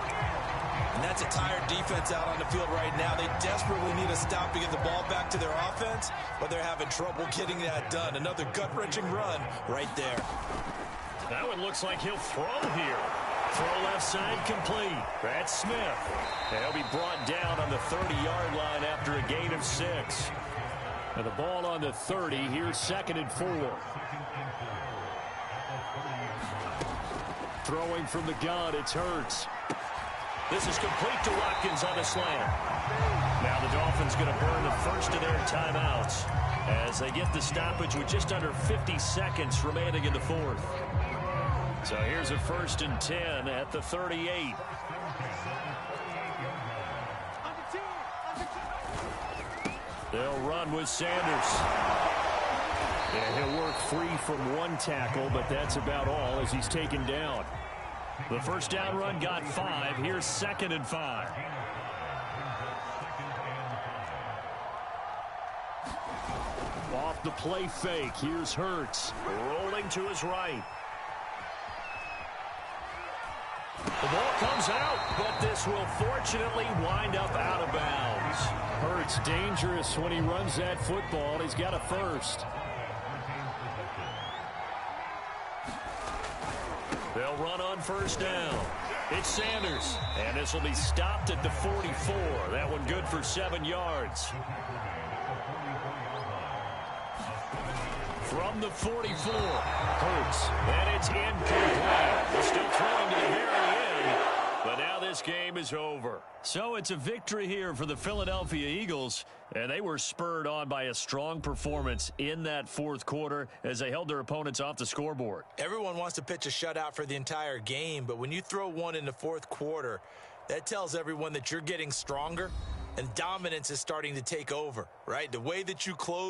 And that's a tired defense out on the field right now. They desperately need a stop to get the ball back to their offense, but they're having trouble getting that done. Another gut-wrenching run right there. That one looks like he'll throw here. Throw left side complete. That's Smith. And he'll be brought down on the 30-yard line after a gain of 6. And the ball on the 30. Here's 2nd and 4. Throwing from the gun, it's Hurts. This is complete to Watkins on a slant. Now the Dolphins going to burn the first of their timeouts as they get the stoppage with just under 50 seconds remaining in the 4th. So here's a 1st and 10 at the 38. They'll run with Sanders. Yeah, he'll work free from one tackle, but that's about all as he's taken down. The first down run got 5. Here's 2nd and 5. Off the play fake. Here's Hurts. Rolling to his right. The ball comes out, but this will fortunately wind up out of bounds. Hurts dangerous when he runs that football. He's got a first. They'll run on 1st down. It's Sanders, and this will be stopped at the 44. That one good for 7 yards. From the 44, Hurts, and it's incomplete. Still throwing to the very end, but now this game is over. So it's a victory here for the Philadelphia Eagles, and they were spurred on by a strong performance in that fourth quarter as they held their opponents off the scoreboard. Everyone wants to pitch a shutout for the entire game, but when you throw one in the fourth quarter, that tells everyone that you're getting stronger and dominance is starting to take over, right? The way that you close